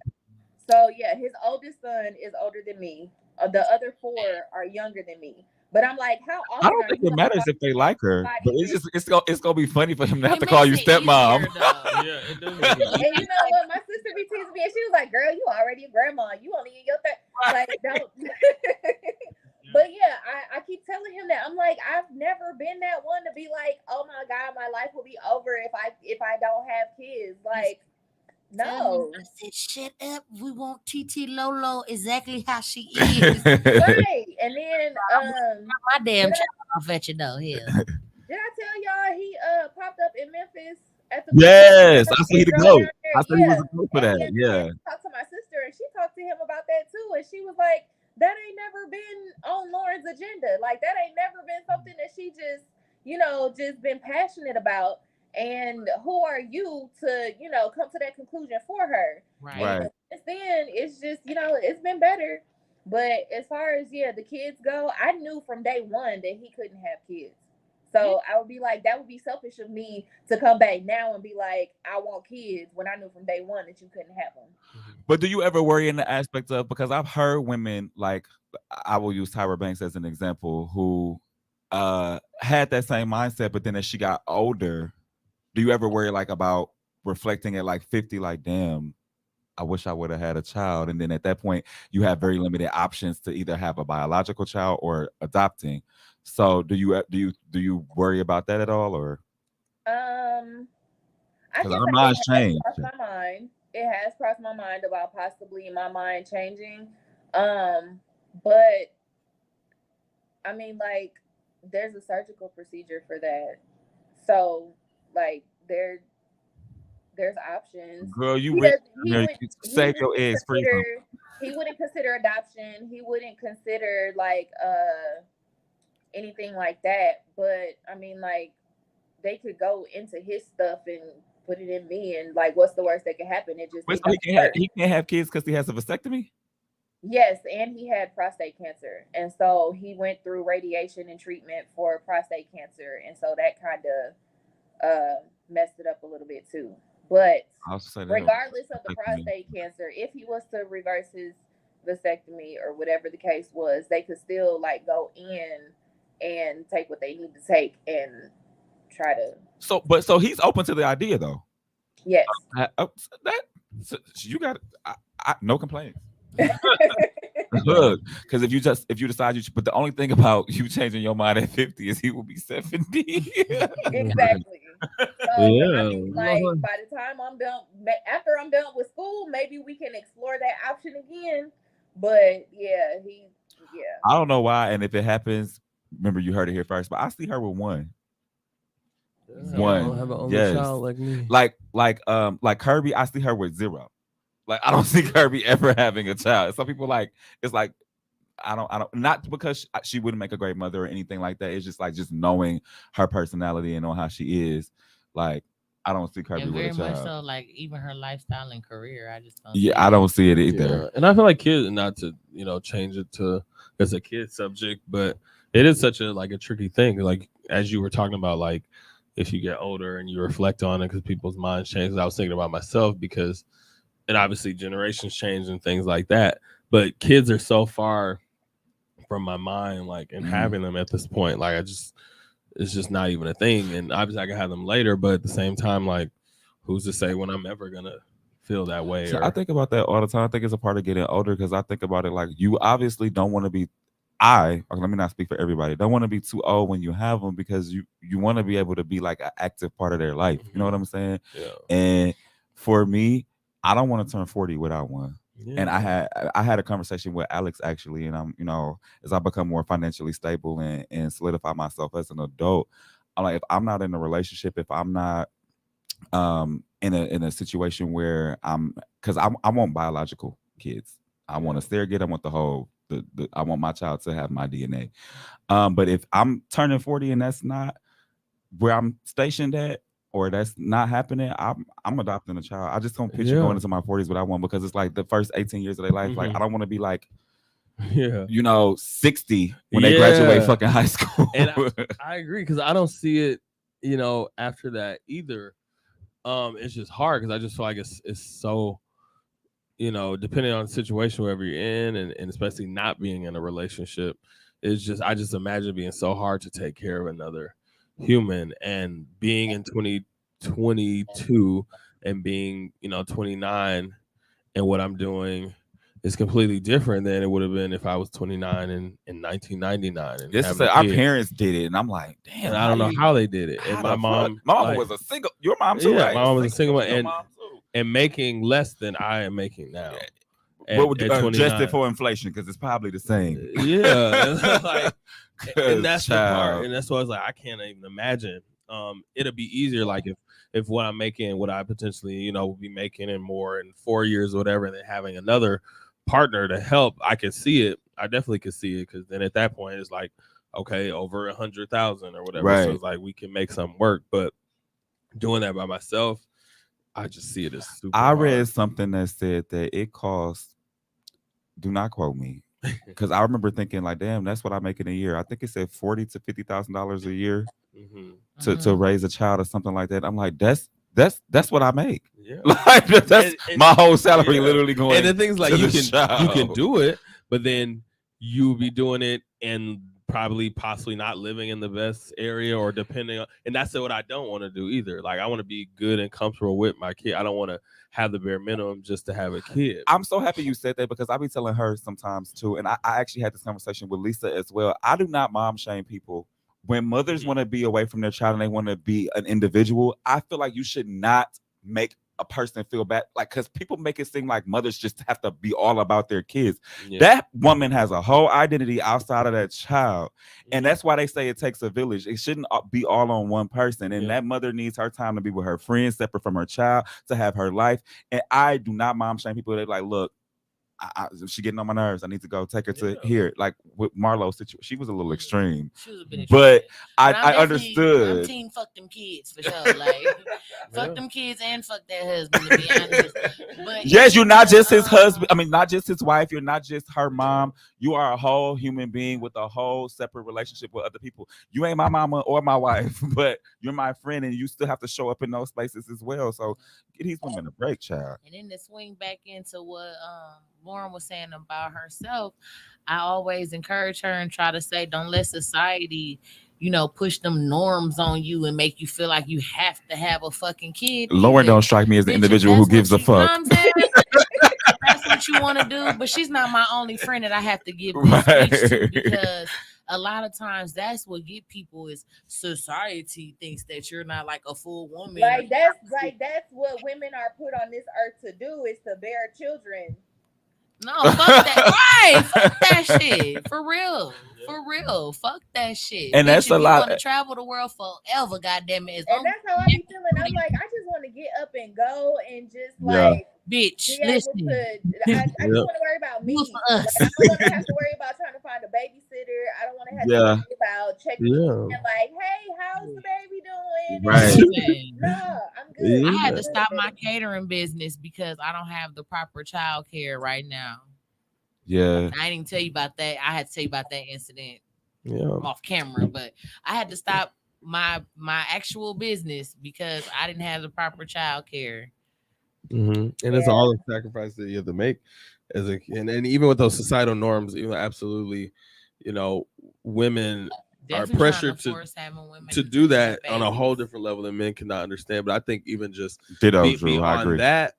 So yeah, his oldest son is older than me. The other 4 are younger than me. But I'm like, how often? I don't think it matters if they like her, but it's gonna be funny for him to have to It call you makes it stepmom. easier, though. Yeah, it does. And you know what? My sister be teasing me, and she was like, "Girl, you already a grandma. You only in your third." Like, don't. But yeah, I keep telling him that I'm like, I've never been that one to be like, "Oh my God, my life will be over if I don't have kids." Like, no. I said, shut up. We want TT Lolo exactly how she is. Right. And then My damn child off at you though. Yeah. did I tell y'all he popped up in Memphis at the Yes, I said he the goat. I said he was a goat for that. And Yeah. I talked to my sister and she talked to him about that too, and she was like, that ain't never been on Lauren's agenda. Like that ain't never been something that she just been passionate about. And who are you to, come to that conclusion for her? Right. And since then, it's just, it's been better. But as far as the kids go, I knew from day one that he couldn't have kids. So I would be like, that would be selfish of me to come back now and be like, I want kids when I knew from day one that you couldn't have them. But do you ever worry in the aspect of, because I've heard women, like I will use Tyra Banks as an example, who had that same mindset, but then as she got older, do you ever worry like about reflecting at like 50, like, damn, I wish I would have had a child? And then at that point, you have very limited options to either have a biological child or adopting. So do you worry about that at all, or? I guess our minds change. It has crossed my mind about possibly my mind changing. But I mean, like, there's a surgical procedure for that. So, like, there's options. Girl, you save your eggs free. He wouldn't consider adoption. He wouldn't consider like anything like that. But I mean, like, they could go into his stuff and put it in me, and like, what's the worst that could happen? It just Wait, it so don't work. he can't have kids because he has a vasectomy? Yes, and he had prostate cancer, and so he went through radiation and treatment for prostate cancer, and so that kind of messed it up a little bit too. But I also say that regardless of the vasectomy. prostate cancer, if he was to reverse his vasectomy or whatever the case was, they could still like go in and take what they need to take and try to. So he's open to the idea though. Yes. That you got no complaints. Look, because if you decide but the only thing about you changing your mind at 50 is he will be 70. Exactly. So, Yeah. I mean, like, by the time I'm done, after I'm done with school, maybe we can explore that option again. But yeah, I don't know why, and if it happens, remember you heard it here first. But I see her with one. I don't have an only child like me. Like Kirby, I see her with 0. Like I don't see Kirby ever having a child. Some people it's like I don't not because she wouldn't make a great mother or anything like that. It's just like just knowing her personality and knowing how she is. Like I don't see Kirby And with very a child. much so, like even her lifestyle and career, I just don't. Yeah, I don't see it either. Yeah. And I feel like kids, not to change it to as a kid subject, but it is such a tricky thing. Like as you were talking about, like if you get older and you reflect on it, because people's minds change. I was thinking about myself because, and obviously generations change and things like that. But kids are so far from my mind, like, and having them at this point, like it's just not even a thing. And obviously I can have them later, but at the same time, like, who's to say when I'm ever gonna feel that way? So I think about that all the time. I think it's a part of getting older because I think about it like you obviously don't want to be. Let me not speak for everybody. Don't want to be too old when you have them because you want to be able to be like an active part of their life. You know what I'm saying? Yeah. And for me, I don't want to turn 40 without one. Yeah. And I had a conversation with Alex actually, and I'm as I become more financially stable and solidify myself as an adult, I'm like if I'm not in a relationship, if I'm not in a situation where because I want biological kids. I want a surrogate. I want the whole I want my child to have my DNA. But if I'm turning 40 and that's not where I'm stationed at, or that's not happening, I'm adopting a child. I just don't picture going into my 40s without one because it's like the first 18 years of their life. Like I don't want to be like 60 when they graduate fucking high school. And I agree because I don't see it, after that either. It's just hard because I just feel like it's so, depending on the situation wherever you're in, and especially not being in a relationship, I just imagine being so hard to take care of another human, and being in 2022 and being 29, and what I'm doing is completely different than it would have been if I was 29 in 1999. And this is our parents did it, and I'm like, damn, and I don't know how they did it. And my mom was a single. Your mom too, yeah, right? my mom was a single one, and making less than I am making now. What would adjusted for inflation because it's probably the same. Yeah, and that's the part, and that's why I was like, I can't even imagine. It'll be easier like if what I'm making, what I potentially will be making and more in 4 years or whatever, and then having another partner to help, I could see it. I definitely could see it because then at that point it's like, okay, over 100,000 or whatever. Right. So it's like we can make something work. But doing that by myself, I just see it as super I read hard. something that said that it costs. Do not quote me, because I remember thinking like, damn, that's what I make in a year. I think it said $40,000 to $50,000 a year to raise a child or something like that. I'm like, that's what I make. Yeah, like that's my whole salary literally going. And the things like you can do do it, but then you'll be doing it and possibly not living in the best area, or depending on, and that's what I don't want to do either. Like I want to be good and comfortable with my kid. I don't want to have the bare minimum just to have a kid. I'm so happy you said that because I be telling her sometimes too, and I actually had this conversation with Lisa as well. I do not mom shame people. When mothers want to be away from their child and they want to be an individual, I feel like you should not make a person feel bad, like, because people make it seem like mothers just have to be all about their kids. That woman has a whole identity outside of that child, and that's why they say it takes a village. It shouldn't be all on one person, and that mother needs her time to be with her friends separate from her child, to have her life. And I do not mom shame people. They're like, look, she getting on my nerves. I need to go take her to here. Like with Marlo's situation, she was a little extreme, She was a bit but I I'm understood. team fuck them kids for sure. Like fuck them kids and fuck that husband. To be honest, but Yes, you're not just his husband. I mean, not just his wife. You're not just her mom. You are a whole human being with a whole separate relationship with other people. You ain't my mama or my wife, but you're my friend, and you still have to show up in those spaces as well. So get these women a break, child. And then to swing back into what Lauren was saying about herself, I always encourage her and try to say, don't let society, push them norms on you and make you feel like you have to have a fucking kid. Lauren don't strike me as the individual who gives a fuck. That's what you want to do, but she's not my only friend that I have to give this speech to, because a lot of times that's what get people is society thinks that you're not like a full woman. Like that's what women are put on this earth to do, is to bear children. No, fuck that. Right, fuck that shit. For real. Fuck that shit. And that's a lot. You want to travel the world forever, goddamn it. And that's how I be feeling. I'm like, I just want to get up and go and just like, bitch, be able to. I just want to worry about me. Like, I don't want to have to worry about trying to find a babysitter. I don't want to have to worry about checking and like, hey, how's the baby doing? Right. No, I'm good. I had to stop my catering business because I don't have the proper child care right now. Yeah. I didn't even tell you about that. I had to tell you about that incident off camera, but I had to stop my actual business because I didn't have the proper child care. And it's all the sacrifice that you have to make as a and even with those societal norms, absolutely, women Definitely are pressured to do that on a whole different level that men cannot understand. But I think even just beyond that,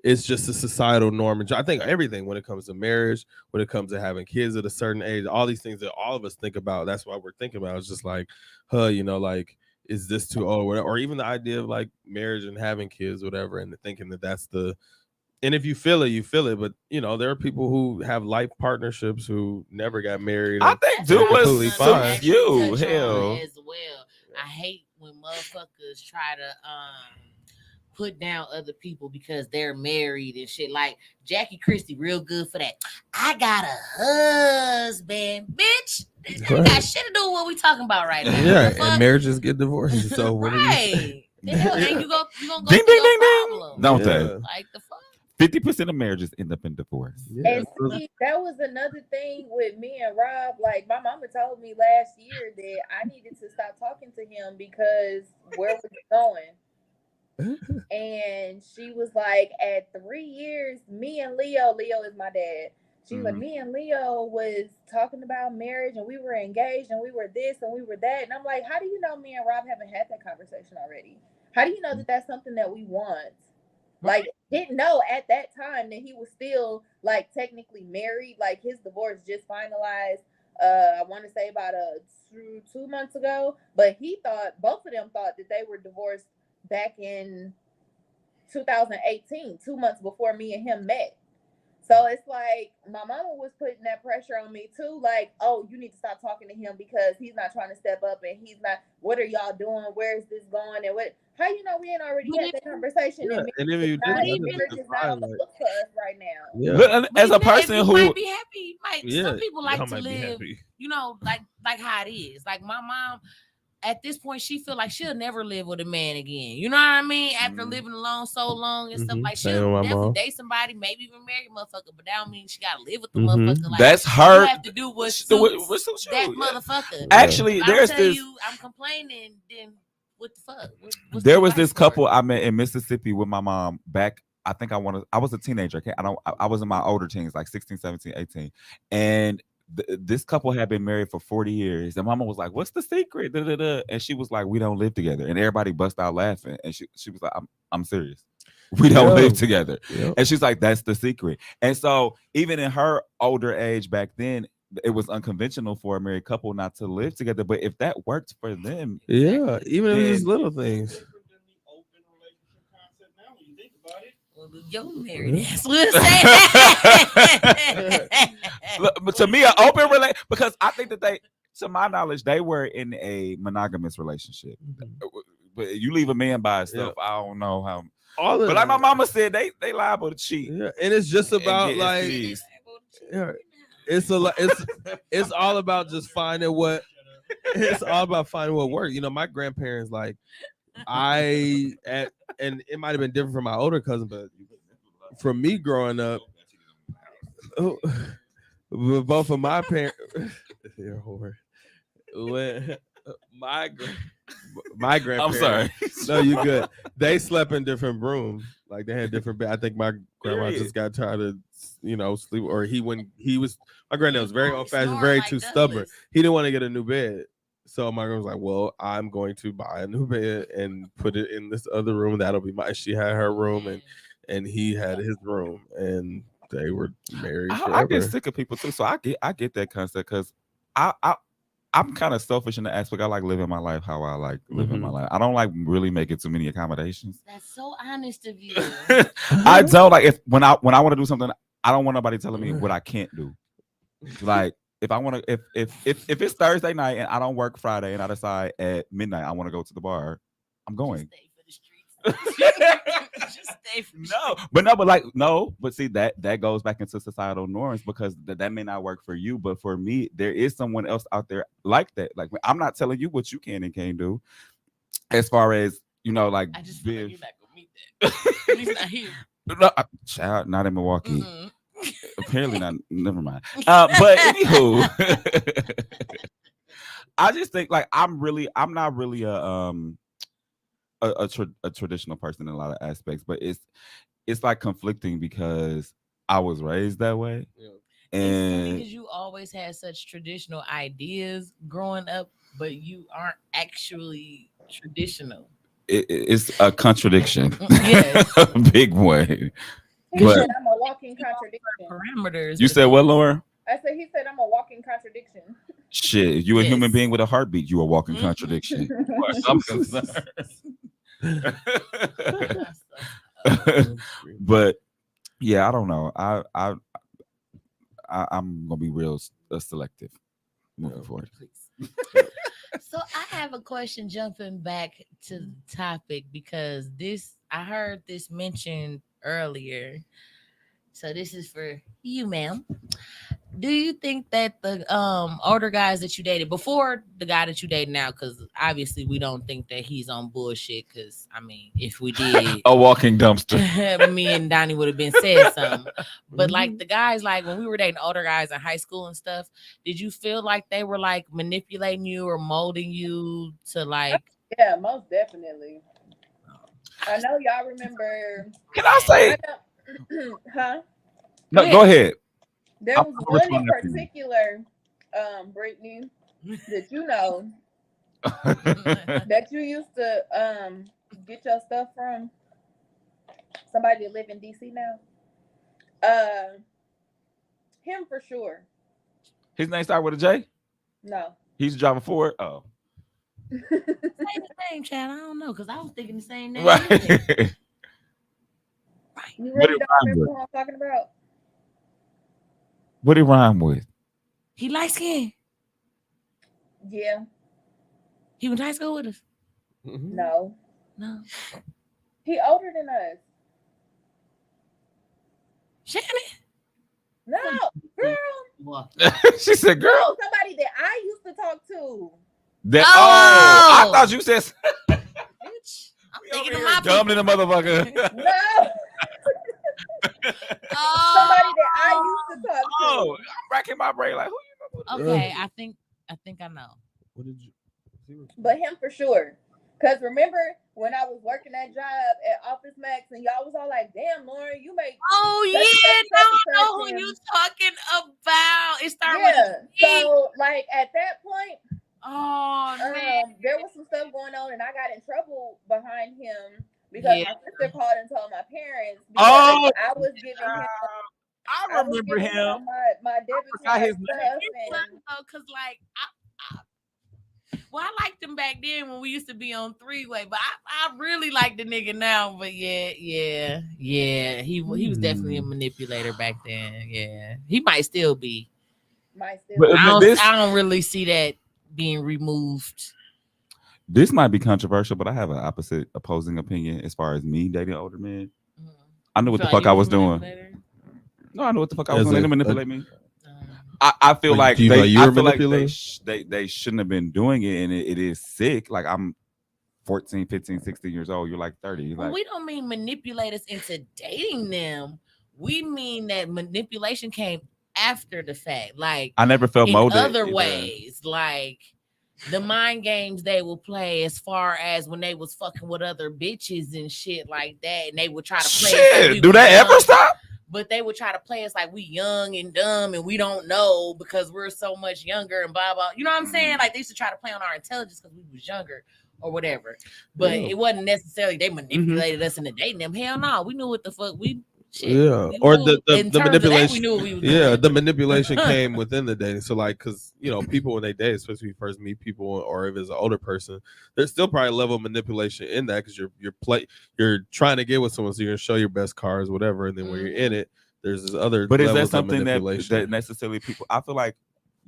it's just a societal norm. And I think everything when it comes to marriage, when it comes to having kids at a certain age, all these things that all of us think about, that's why we're thinking about. It's just like, like, is this too old? Or even the idea of like marriage and having kids, whatever, and thinking that that's and if you feel it, you feel it. But there are people who have life partnerships who never got married. I think do was fine. You hell as well. I hate when motherfuckers try to put down other people because they're married and shit. Like Jackie Christie, real good for that. I got a husband, bitch. That ain't got shit to do with what we talking about right now. Yeah, and marriages get divorced. So what right. The hell, and you gonna go ding, through ding, your problem. Don't they? Like the fuck. 50% of marriages end up in divorce. Yeah. And see, that was another thing with me and Rob. Like my mama told me last year that I needed to stop talking to him because where was it going? And she was like, at 3 years, me and Leo is my dad. She was like, me and Leo was talking about marriage and we were engaged and we were this and we were that. And I'm like, how do you know me and Rob haven't had that conversation already? How do you know that that's something that we want? Like, didn't know at that time that he was still like technically married. Like his divorce just finalized. I want to say about 2 months ago. But both of them thought that they were divorced back in 2018, 2 months before me and him met. So it's like my mama was putting that pressure on me too. Like, oh, you need to stop talking to him because he's not trying to step up and he's not. What are y'all doing? Where is this going? And what? How you know we ain't already had that conversation? Yeah, and if you marriage is not on the book for us right now. Yeah. But as a person who might be happy, some people like to live, like how it is. Like my mom. At this point, she feel like she'll never live with a man again. You know what I mean? After living alone so long and stuff, like she'll definitely date somebody, maybe even marry a motherfucker, but that don't mean she gotta live with the motherfucker. Like, that's her. You have to do what suits that motherfucker. Actually, there's this. I'm complaining. Then what the fuck? There was this couple I met in Mississippi with my mom back. I think I was a teenager. I was in my older teens, like 16, 17, 18, and. This couple had been married for 40 years. And mama was like, what's the secret? Da, da, da. And she was like, we don't live together. And everybody bust out laughing. And she was like, I'm serious. We don't live together. Yep. And she's like, that's the secret. And so even in her older age back then, it was unconventional for a married couple not to live together. But if that worked for them. Yeah, even if it's little things. You're married ass. We'll But to me, an open relationship, because I think that to my knowledge, they were in a monogamous relationship. But you leave a man by himself, I don't know how. All of But like my that. mama said, they liable to cheat. Yeah, and it's just and about get like STDs. yeah, it's all about just finding what it's all about finding what works. You know, my grandparents like and it might have been different from my older cousin, but from me growing up, both of my parents, you're a whore. When my my grandparents, I'm sorry. no, you good. They slept in different rooms. Like they had different beds. I think my grandma Period. just got tired of, sleep. Or he was. My granddad was very He old fashioned, snoring very like too Douglas. stubborn. He didn't want to get a new bed. So my grandma was like, "Well, I'm going to buy a new bed and put it in this other room. That'll be mine." She had her room, and he had his room, and they were married I forever. get sick of people too, so I get that concept because I'm kind of selfish in the aspect. I like living my life how I like living my life. I don't like really making too many accommodations. That's so honest of you. I don't like when I want to do something. I don't want nobody telling me what I can't do. Like if I want to, if it's Thursday night and I don't work Friday and I decide at midnight I want to go to the bar, I'm going. Just stay for the streets. Just stay for the No, but see that goes back into societal norms because that may not work for you, but for me, there is someone else out there like that. Like I'm not telling you what you can and can't do, as far as like I just feel like you're not gonna meet that. At least not here. No, child, not in Milwaukee. Mm-mm. Apparently not. Never mind. But anywho, I just think like I'm not really a traditional person in a lot of aspects, but it's like conflicting because I was raised that way. Yeah. It's funny And because you always had such traditional ideas growing up, but you aren't actually traditional. it's a contradiction. Yes. A big one. He But- said I'm a walking contradiction. Parameters. You said what, Laura? I said he said I'm a walking contradiction. Shit, you a human Yes. being with a heartbeat. You a walking Mhm. contradiction. I'm concerned. But yeah, I don't know. I'm gonna be real selective moving forward. So I have a question jumping back to the topic because I heard this mentioned earlier. So this is for you, ma'am. Do you think that the older guys that you dated before the guy that you date now, because obviously we don't think that he's on bullshit, because I mean, if we did, A walking dumpster. me and Donnie would have been said something. But like the guys, like when we were dating older guys in high school and stuff, did you feel like they were like manipulating you or molding you to like? Yeah, most definitely. I know y'all remember. Can I say? Huh? No, go ahead. There was Which one in one of you? particular, Brittany, that you know that you used to get your stuff from. Somebody that live in DC now. Him for sure. His name started with a J. No. He's driving Ford. Oh, Say the name, Chad. I don't know, because I was thinking the same name. either. right. You What really it don't rhyme remember with? who I'm talking about? What did it rhyme with? He light skinned. Yeah. He went to high school with us. No. No. He older than us. Shannon. No, girl. What? She said, "Girl, No, somebody that I used to talk to. that Oh! I thought you said Bitch. I'm we over thinking of here my dumb in people. the motherfucker." No, Oh. somebody that I used to talk to. Oh, I'm racking my brain like, who you know? Okay, I think I know. What did you? But him for sure. Cause remember when I was working that job at Office Max and y'all was all like, "Damn, Lauren, you make Oh Such yeah, and now such I know and who you talking about. It started with yeah." a G. So like at that point, Oh man. there was some stuff going on, and I got in trouble behind him because Yeah. my sister called and told my parents Oh, because I was giving him. I remember him. My debit forgot card his stuff and Because like I liked him back then when we used to be on three-way, but I really like the nigga now. But yeah, he was definitely a manipulator back then. Yeah, he might still be. my sister. But I this, don't really see that being removed. This might be controversial, but I have an opposing opinion as far as me dating older men. Mhm. I knew You what the feel like fuck you I was was doing. manipulator? No, I knew what the fuck I was As doing. They a- didn't manipulate me. Um, I feel Like, like do you feel like you I were feel like manipulative? they shouldn't have been doing it, and it is sick. Like I'm 14, 15, 16 years old. You're like 30. Well, Like we don't mean manipulate us into dating them. We mean that manipulation came after the fact, like I never felt in molded other either. ways, like the mind games they will play as far as when they was fucking with other bitches and shit like that, and they would try to play us like we Shit, do was that ever young, stop? but they would try to play us like we young and dumb and we don't know because we're so much younger and blah blah. You know what I'm saying? Like they used to try to play on our intelligence because we was younger or whatever. But Yeah. it wasn't necessarily they manipulated us into dating them. Hell no, we knew what the fuck we shit. Yeah, we or knew, in the terms of that, we manipulation. knew what we was Yeah, doing. the manipulation came within the dating. So like, because people when they date, especially when you first meet people, or if it's an older person, there's still probably a level of manipulation in that because you're trying to get with someone, so you're gonna show your best cards, whatever, and then when you're in it, there's this other. But is that levels of something that manipulation. necessarily people? I feel like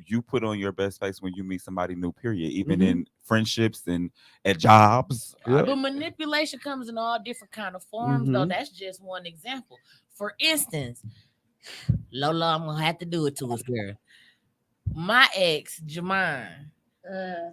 you put on your best face when you meet somebody new. Period. Even Mhm. in friendships and at jobs. Yeah. But manipulation comes in all different kind of forms, though. Mhm. That's just one example. For instance, Lola, I'm gonna have to do it to us, girl. My ex, Jamine,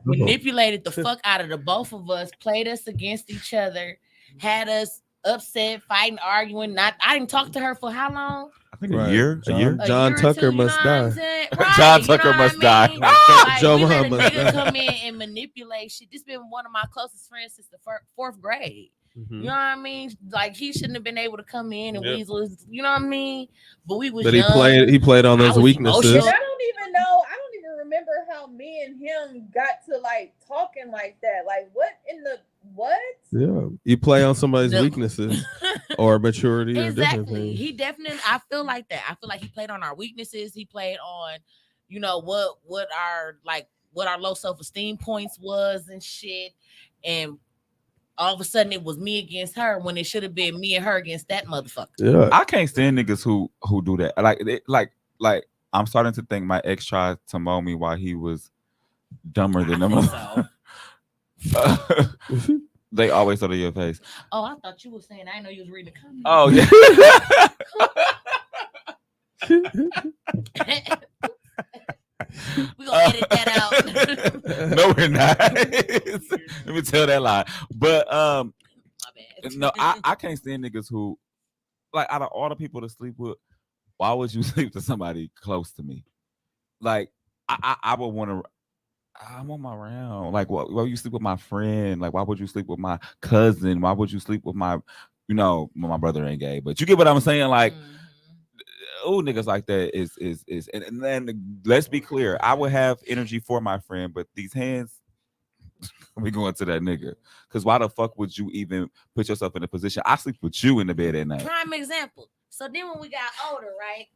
manipulated the fuck out of the both of us, played us against each other, had us upset, fighting, arguing. I didn't talk to her for how long? I think Right. a year. John- A year. A John year or Tucker two, you must know what I'm die. saying? John Right, you know Tucker what must I die. mean? Like, Joe we let a Muhammad nigga die. come in and manipulate shit. This been one of my closest friends since the fourth grade. Mhm. You know what I mean? Like he shouldn't have been able to come in and Yep. weasel his, you know what I mean? But we was But young. he played on I those was weaknesses. emotional. I don't even know. I don't even remember how me and him got to like talking like that. Like what in the what? Yeah, you play on somebody's The- weaknesses or maturity or different Exactly. things. He definitely. I feel like that. I feel like he played on our weaknesses. He played on, what our low self esteem points was and shit. And all of a sudden, it was me against her when it should have been me and her against that motherfucker. Yeah, I can't stand niggas who do that. Like I'm starting to think my ex tried to mold me while he was dumber than I them. think so. They always throw to your face. Oh, I thought you were saying. I didn't know you was reading the comments. Oh yeah. We gonna edit that out. No, we're not. Let me tell that lie. But My bad. no, I can't stand niggas who, like, out of all the people to sleep with, why would you sleep with somebody close to me? Like, I would want to. I'm on my round. Like, why would you sleep with my friend? Like, why would you sleep with my cousin? Why would you sleep with my, my brother ain't gay, but you get what I'm saying? Like, oh, niggas like that is, and then let's be clear. I would have energy for my friend, but these hands, we going to that nigga. Because why the fuck would you even put yourself in a position? I sleep with you in the bed at night. Prime example. So then when we got older, right?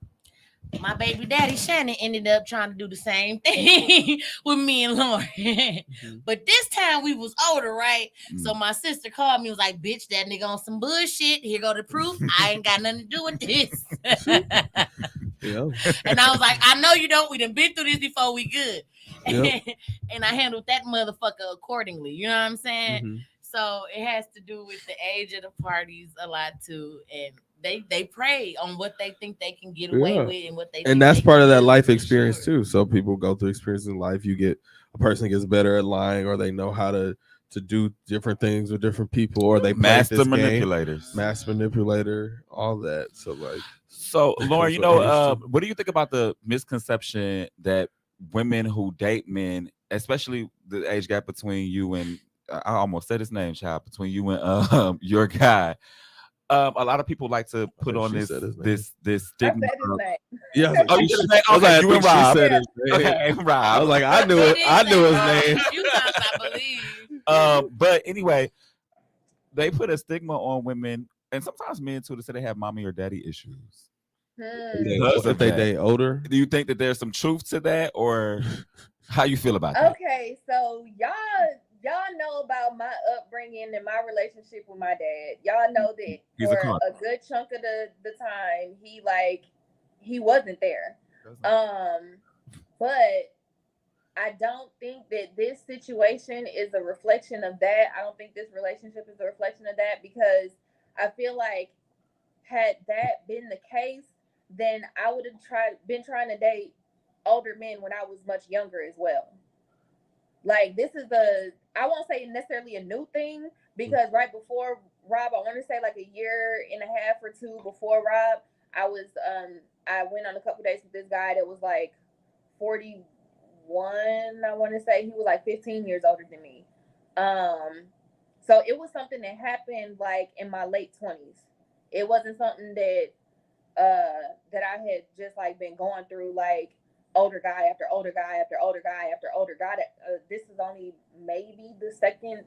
My baby daddy Shannon ended up trying to do the same thing with me and Lauren. But this time we was older, right? So my sister called me and was like, bitch, that nigga on some bullshit. Here go the proof. I ain't got nothing to do with this. yeah. And I was like, I know you don't. We done been through this before. We good. Yep. And I handled that motherfucker accordingly. You know what I'm saying? Mhm. So it has to do with the age of the parties a lot too. And they prey on what they think they can get away Yeah. with and what they And that's think part they of can that do, life for experience sure. too. So people go through experiences in life. A person gets better at lying, or they know how to do different things with different people, or they Master practice manipulators. master manipulator, all that. So like, So Lauren, So age what do you think about the misconception that women who date men, especially the age gap between you and I almost said his name, child, between you and your guy. A lot of people like to put think on she this said his name. this this I stigma. said his name. yeah, Oh, you said his name? I was Okay, like, you I and think she Rob. said his name. Okay, Rob. I was like, I knew it. I knew his name. A few times, I believe. But anyway, they put a stigma on women, and sometimes men too, to say they have mommy or daddy issues. Because If of they that. date older, Do you think that there's some truth to that, or how you feel about that? Okay, so y'all know about my upbringing and my relationship with my dad. Y'all know that He's a for cunt. a good chunk of the time he wasn't there. But I don't think that this situation is a reflection of that. I don't think this relationship is a reflection of that because I feel like had that been the case, then I would have been trying to date older men when I was much younger as well. Like this is I won't say necessarily a new thing because right before Rob, I want to say like a year and a half or two before Rob, I was I went on a couple dates with this guy that was like 41. I want to say he was like 15 years older than me. So it was something that happened like in my late 20s. It wasn't something that I had just like been going through like older guy after older guy after older guy after older guy. This is only maybe the second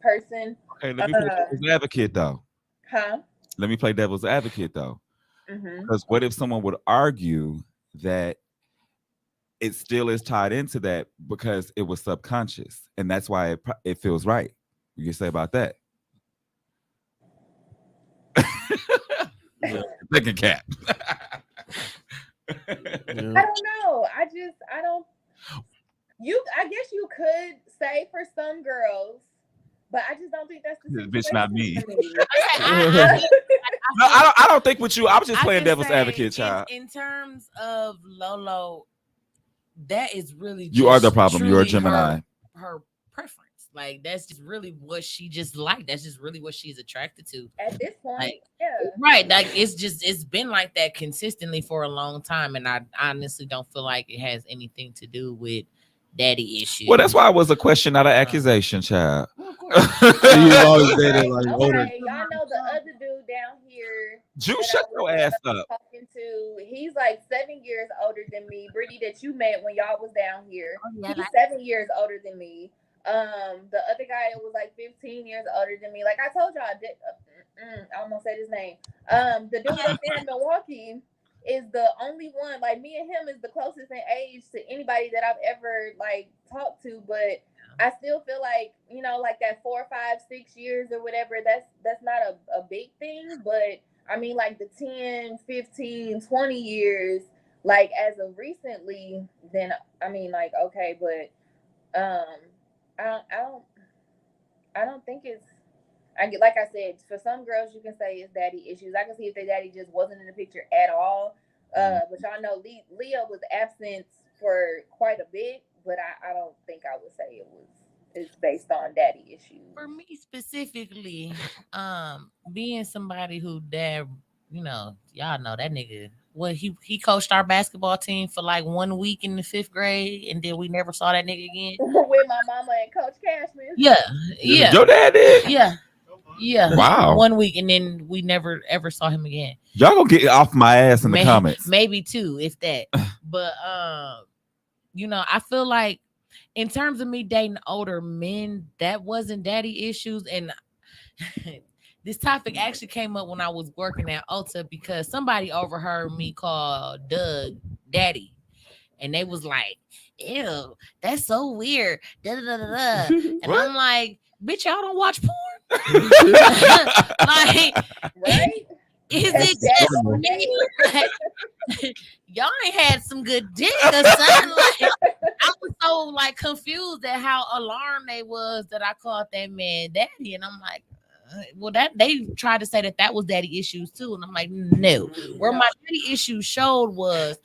person. Okay, let me play devil's advocate though. Huh? Let me play devil's advocate though. Mm-hmm. Because what if someone would argue that it still is tied into that because it was subconscious and that's why it feels right? You can say about that. Thinking cat. I don't know. I don't. I guess you could say for some girls, but I just don't think that's the situation. Bitch, not me. For me. No, I don't think with you. I was just I playing can devil's say advocate, child. In terms of Lolo, that is really You are the just problem. You're a truly Gemini. Her preference. Like that's just really what she just liked. That's just really what she's attracted to. At this point, Like, yeah. Right. Like it's been like that consistently for a long time. And I honestly don't feel like it has anything to do with daddy issues. Well, that's why it was a question, not an accusation, child. Well, of course. So you've always dated like older. Okay, y'all know the other dude down here. Jew, that shut I your was, ass up. Talking to, he's like 7 years older than me. Brittany, that you met when y'all was down here. He's 7 years older than me. The other guy was like 15 years older than me. Like I told y'all, I almost said his name. The dude up there in Milwaukee is the only one. Like me and him is the closest in age to anybody that I've ever like talked to. But I still feel like like that 4, 5, 6 years or whatever. That's not a big thing. But I mean, like the 10, 15, 20 years, like as of recently, then I mean, like okay, but I don't think it's. Like I said, for some girls you can say it's daddy issues. I can see if their daddy just wasn't in the picture at all. But y'all know Leah was absent for quite a bit, but I don't think I would say it's based on daddy issues. For me specifically, being somebody who dad, y'all know that nigga. Well, he coached our basketball team for like 1 week in the 5th grade, and then we never saw that nigga again. With my mama and Coach Cashman. Yeah. Your dad did? Yeah. Wow. 1 week, and then we never ever saw him again. Y'all gonna get off my ass in the comments. Maybe 2, if that. But I feel like in terms of me dating older men, that wasn't daddy issues. And this topic actually came up when I was working at Ulta because somebody overheard me call Doug daddy. And they was like, ew, that's so weird. Da, da, da, da, da. And I'm like, bitch, y'all don't watch porn? Like, right? Is it just me? Like, y'all ain't had some good dick or something. Like, I was so like confused at how alarmed they was that I called that man daddy. And I'm like, well, that they tried to say that was daddy issues too. And I'm like, no. Where my daddy issues showed was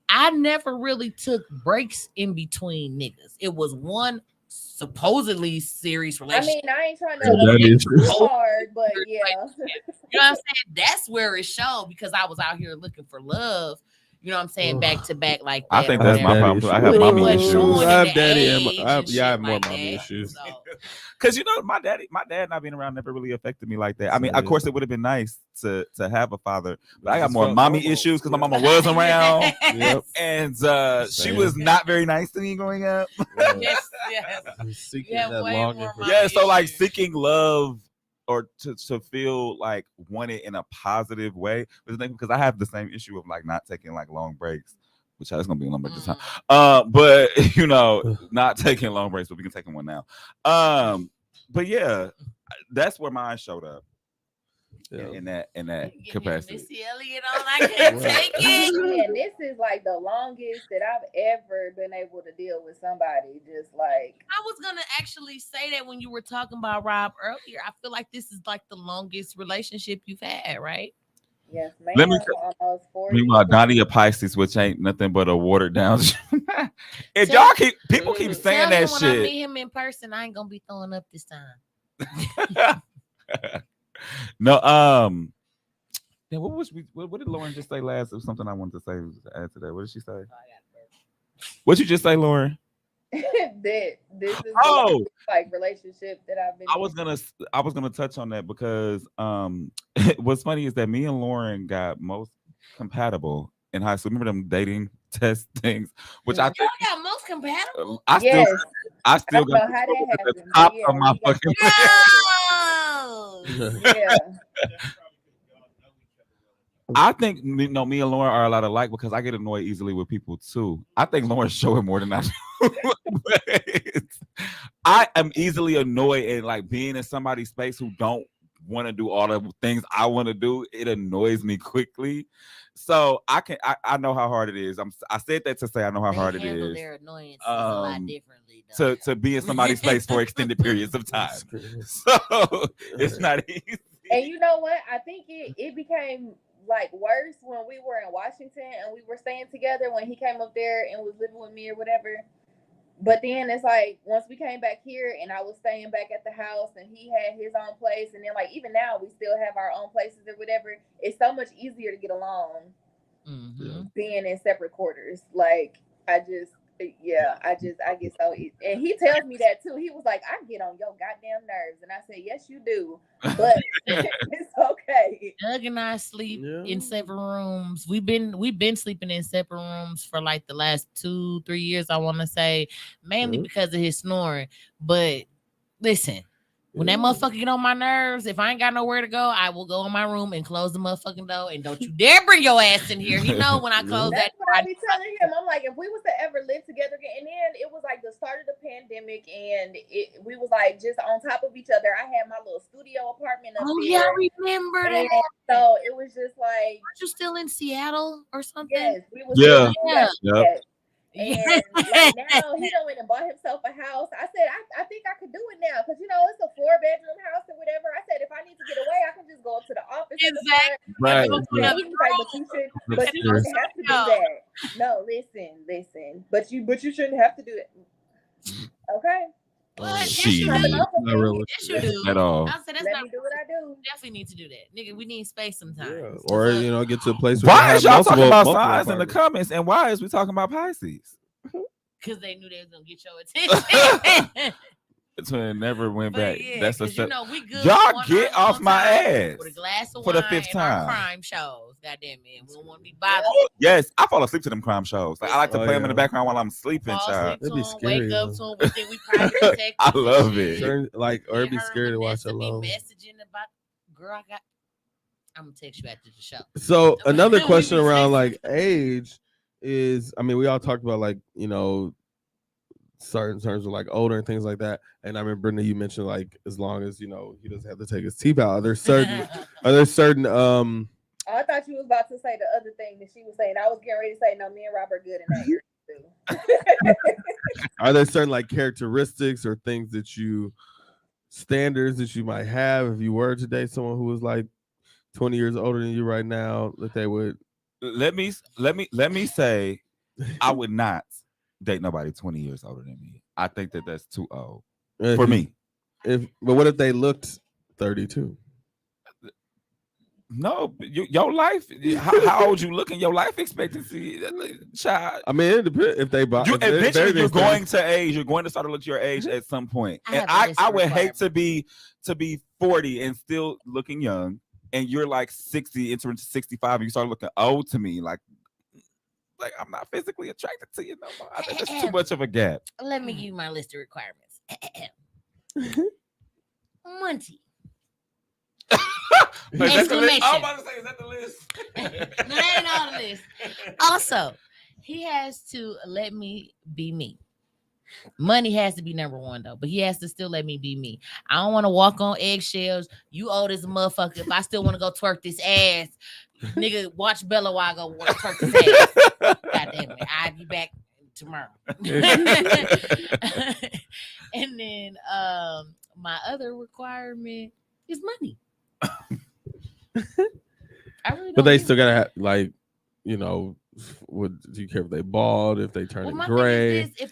I never really took breaks in between niggas. It was one supposedly serious relationship. I mean, I ain't trying to too hard, but yeah. You know what I'm saying? That's where it showed because I was out here looking for love. You know what I'm saying? Back to back like that. I think that's my problem. I have But it mommy wasn't issues. showing I in have the daddy age and I have and shit more like mommy that. issues. So, Because my dad not being around never really affected me like that. I mean, of course, it would have been nice to have a father, but I got more mommy issues because my mama was around, and she was not very nice to me growing up. yes. Seeking Yeah, that way longing more for mommy Yeah, so like issues. seeking love or to feel like wanted in a positive way, because I have the same issue of like not taking like long breaks. Which that's gonna be a long break this time. But not taking long breaks, but we can take one now. But yeah, that's where mine showed up. in that Give me a capacity. Missy Elliott on. I can't Right. take it. And this is like the longest that I've ever been able to deal with somebody. Just like, I was gonna actually say that when you were talking about Rob earlier. I feel like this is like the longest relationship you've had, right? yes, Let me ma'am, almost 4 Meanwhile, years. Donnie a Pisces, which ain't nothing but a watered down. If Tell- y'all people keep saying Tell that him when I shit. meet him in person, I ain't gonna be throwing up this time. No, yeah, what did Lauren just say last? It was something I wanted to say to add to that. What did she say? What you just say, Lauren? That this is the Oh, longest, like relationship that I've been I in. was gonna touch on that because what's funny is that me and Lauren got most compatible in high school. Remember them dating test things, which I Y'all think got most compatible. Yes, I I still don't know got how that at the happened, top but yeah, of my we got fucking No. yeah. I think me and Lauren are a lot alike because I get annoyed easily with people too. I think Lauren's showing more than I do. But I am easily annoyed and like being in somebody's space who don't want to do all the things I want to do. It annoys me quickly. So I know how hard it is. I said that to say I know how They hard it handle is their annoyances a lot um, differently. Though. to be in somebody's space for extended periods of time. So it's not easy. And you know what? I think it became like worse when we were in Washington and we were staying together when he came up there and was living with me or whatever. But then it's like once we came back here and I was staying back at the house and he had his own place, and then like even now we still have our own places or whatever. It's so much easier to get along being in separate quarters. Like I get so and he tells me that too. He was like, I get on your goddamn nerves, and I said, yes, you do, but it's okay. Doug and I sleep Yeah. in separate rooms. We've been sleeping in separate rooms for like the last 2-3 years. I want to say mainly Mhm. because of his snoring. But listen, when that motherfucker get on my nerves, if I ain't got nowhere to go, I will go in my room and close the motherfucking door. And don't you dare bring your ass in here. He know when I close That's that what door. I be telling him. I'm like, if we was to ever live together again, and then it was like the start of the pandemic, and we was like just on top of each other. I had my little studio apartment up Oh there. yeah, I remember And that. so it was just like, Aren't you still in Seattle or something? yes, we was Yeah. Yeah. Yep. And like now he done went and bought himself a house. I said, I think I could do it now because it's a 4-bedroom house or whatever. I said, if I need to get away, I can just go up to the office. Exactly. Right. And he was like, but you shouldn't have to do that. No, listen. But you shouldn't have to do that. Okay. What? Yes, Shit. you do. Enough of Not me. really. Yes, you do. At all. I said that's Let not. me do what I do. Definitely need to do that, nigga. We need space sometimes. Yeah. Or get to a place where Why is y'all talking about multiple signs in the apartments. comments, and why is we talking about Pisces? Because they knew they was gonna get your attention. So it never went But back. yeah, That's a 'cause we good. Y'all on get our off own my time ass with a glass of for the wine fifth and our time. crime shows. Goddamn it, we don't want to be bothered. Yes, I fall asleep to them crime shows. Like I like to Oh, play them in the yeah. background while I'm sleeping, Fall child. asleep to It'd be them, scary, wake up though. to them. We think we private detectives. I and love shit. it. Certain, or it'd be Her scary to watch Vanessa be alone. messaging about, girl, I'm gonna text you after the show. So another We question be around texting. like age is, I mean, we all talked about like certain terms of like older and things like that. And I remember Brittany, you mentioned like as long as he doesn't have to take his teeth out. Are there certain Oh, I thought you was about to say the other thing that she was saying. I was getting ready to say, no, me and Rob are good in that area too. are there certain like characteristics or things standards that you might have if you were to date someone who was like 20 years older than you right now that they would? Let me say, I would not date nobody 20 years older than me. I think that's too old for me. But what if they looked 32? No, your life. How old you looking? Your life expectancy, child. I mean, it depends if they buy. Eventually, you're going to age. You're going to start to look your age at some point. And I would hate to be 40 and still looking young, and you're like 60, entering 65, and you start looking old to me. Like I'm not physically attracted to you no more. I think that's too much of a gap. Let me give you my list of requirements. Monty. Exclamation. I'm about to say, is that the list? No, that ain't on the list. Also, he has to let me be me. Money has to be number one though, but he has to still let me be me. I don't want to walk on eggshells. You old as a motherfucker. If I still want to go twerk this ass, nigga, watch Bella while I go twerk this ass. God damn it, I'll be back tomorrow. And then my other requirement is money. I really don't But they give still a- gotta have, like, you know, what do you care if they bald, if they turn Well, my gray? thing is this: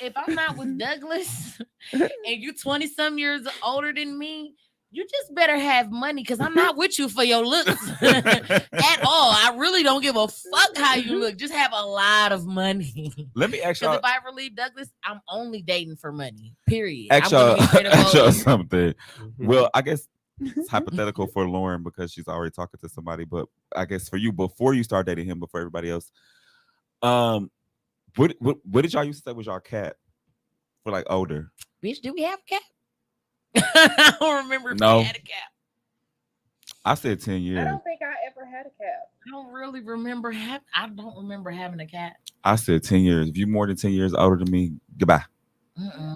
if I'm not with Douglas and you 20 some years older than me, you just better have money because I'm not with you for your looks at all. I really don't give a fuck how you look. Just have a lot of money. Let me ask Because y'all. if I ever leave Douglas, I'm only dating for money. Period. Ask I'm y'all, gonna be straight up ask y'all over. something. Mhm. Well, I guess it's hypothetical for Lauren because she's already talking to somebody. But I guess for you, before you start dating him, before everybody else, what did y'all used to say was y'all cat for like older? Bitch, do we have a cat? I don't remember if No. we had a cat. I said 10 I years. don't think I ever had a cat. I don't really remember I don't remember having a cat. I said 10 years. If you're more than 10 years older than me, goodbye. Mm-mm.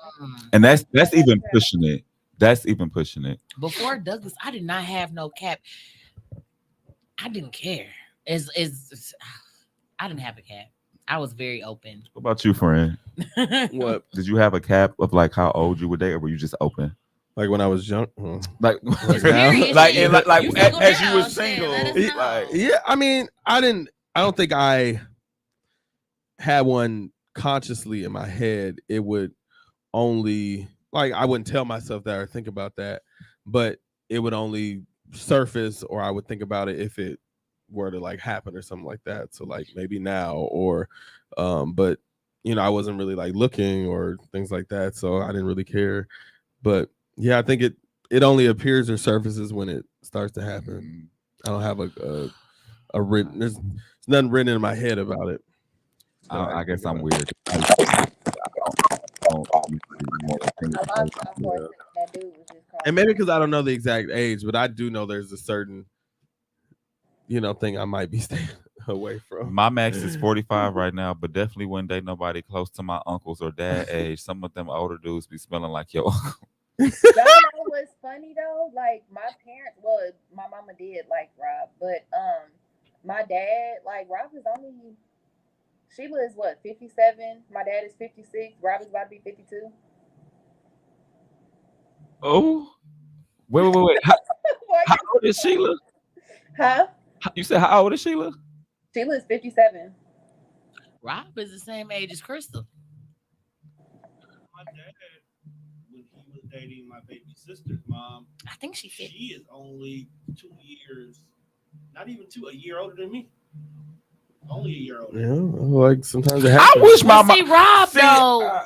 And that's even pushing it. That's even pushing it. Before Douglas, I did not have no cat. I didn't care. I didn't have a cat. I was very open. What about you, friend? What? Did you have a cap of like how old you would date, or were you just open? Like when I was young? Like, Like now? like, and like You as, single as you now, were shit, single, let us know. like, Yeah, I mean, I don't think I had one consciously in my head. It would only, like, I wouldn't tell myself that or think about that, but it would only surface, or I would think about it if it were to like happen or something like that. So like maybe now, or but you know, I wasn't really like looking or things like that, so I didn't really care. But yeah, I think it only appears or surfaces when it starts to happen. I don't have a written, there's nothing written in my head about it. I guess I'm weird. That dude was just called. And maybe because I don't know the exact age, but I do know there's a certain, you know, thing I might be staying away from. My max is 45 right now, but definitely wouldn't date nobody close to my uncles or dad age. Some of them older dudes be smelling like yo. Y'all know what's funny though? Like my parents, well, my mama did like Rob, but my dad, like Rob is only, Sheila is what, 57? My dad is 56. Rob is about to be 52. Oh, wait. How Why you- old is Sheila? Huh? You said how old is Sheila? Sheila is 57. Rob is the same age as Crystal. My dad, when he was dating my baby sister's mom, I think she fit. she is only 2 years, not even two, a year older than me. Only a year older. Yeah, like sometimes it I happens. wish my Well, see, Rob though,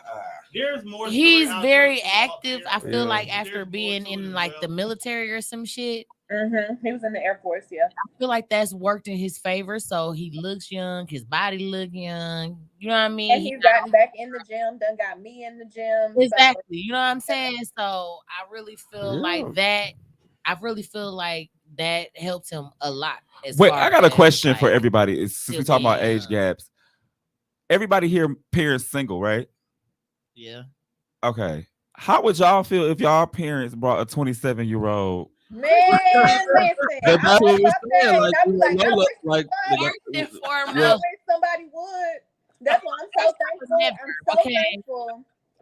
There's more. he's story out very there for active. all I parents. feel Yeah. like after There's more being to it in as like well. the military or some shit, He was in the Air Force, yeah. I feel like that's worked in his favor. So he looks young, his body look young. You know what I mean? And he's gotten back in the gym, done got me in the gym. Exactly. You know what I'm saying? So I really feel Yeah. like that. I really feel like that helped him a lot. Wait, I got a question for like, everybody. Since we still talking about being age young. gaps, everybody here parents single, right? Yeah. Okay. How would y'all feel if y'all parents brought a 27-year-old? Man, listen. But that's what we're saying. Like, I was like, I wish like, First and I foremost, wish somebody would. That's why I'm so thankful. Never, I'm so okay? thankful.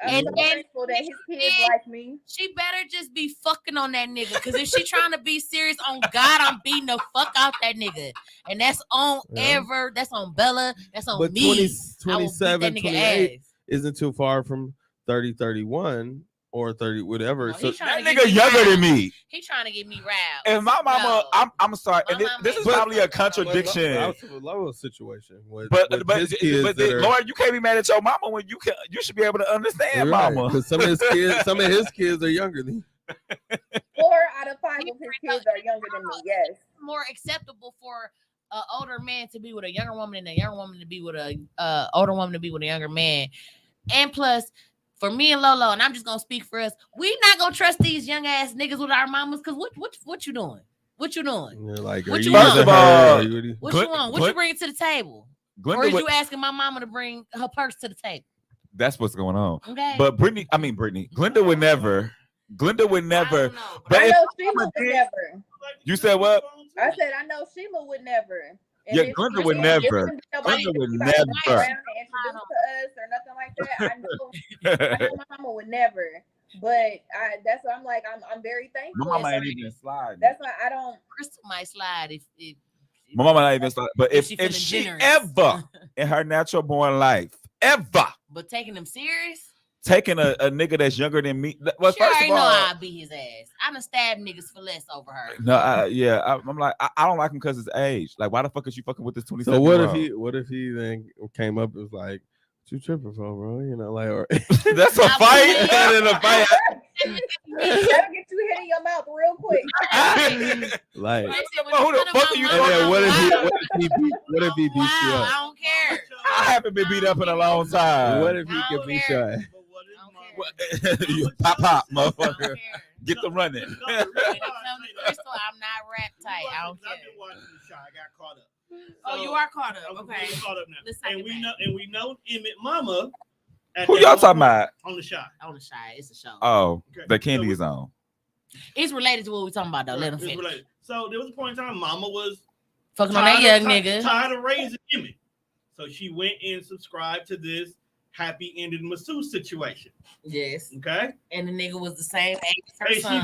I'm And so then- thankful that his kids like me. she better just be fucking on that nigga. Because if she trying to be serious, on God, I'm beating the fuck out that nigga. And that's on Yeah. that's on Bella, that's on but me. 20, I will beat 27, that nigga 28 ass. isn't too far from 30, 31 or 30, whatever. No, So he trying That to get nigga me younger than riled. me. He trying to get me riled. And my mama, No. I'm sorry. My And mama this is ain't- probably a But- contradiction. That was a lower situation. With But his kids that are, Lord, you can't be mad at your mama when you should be able to understand, mama. because some of his kids are younger than you. 4 out of 5 of his kids are younger than me. Yes. More acceptable for an older man to be with a younger woman than a younger woman to be with a older woman to be with a younger man. And plus, for me and Lolo, and I'm just gonna speak for us, we not gonna trust these young ass niggas with our mamas. Cause what you doing? What you doing? And you're like, What are you you want? using First of her? all, Are you- What Glenn- you want? What Glenn- you bringing to the table? Or Glenda is would, you asking my mama to bring her purse to the table? That's what's going on. Okay. But Brittany, Glenda would never. Glenda would I never. don't know, But I if know Sheila Mama would did- never. You said what? I said I know Sheila would never. And Yeah, if Glenda if would it never. wouldn't be nobody Glenda would anybody never. around to introduce to us or nothing like that, I know my mama would never. But that's why I'm like I'm very thankful. My mama and ain't even sliding. That's why I don't. Crystal might slide if My mama not even sliding. But if if she she feeling ever in her natural born life ever But taking them serious, taking a nigga that's younger than me, well, she first already of know all, I'll beat his ass. I'm gonna stab niggas for less over her. no, I'm like, I don't like him because his age. Like, why the fuck is you fucking with this 27? So what if he then came up and was like, "What you tripping for, bro?" You know, like, or That's a I fight. believe- And in a fight. That'll get you hit in your mouth real quick. like, Like I said, when Well, who you the put 'em fuck on are you my and then mama, what if he wow. beats you Wow, up? I don't care. I haven't been beat up in a long time. What if he I could don't beat care. your ass? You pop, I motherfucker. don't care. Get the running. When it comes to Crystal, I'm not rap tight. I don't care. I've been watching the show. I got caught up. Oh, So, you are caught up. I'm Okay. really caught up now. Let's take And it we back. know Emmett Mama. at Who that y'all one talking point about? On the shot. On the shy, it's a show. Oh, Okay. the candy So- is on. It's related to what we're talking about though. Let them It's finish. related. So there was a point in time Mama was Fucking on that young tired- nigga. tired of raising Emmett. So she went and subscribed to this happy ended masseuse situation. Yes. Okay. And the nigga was the same age as her And she son.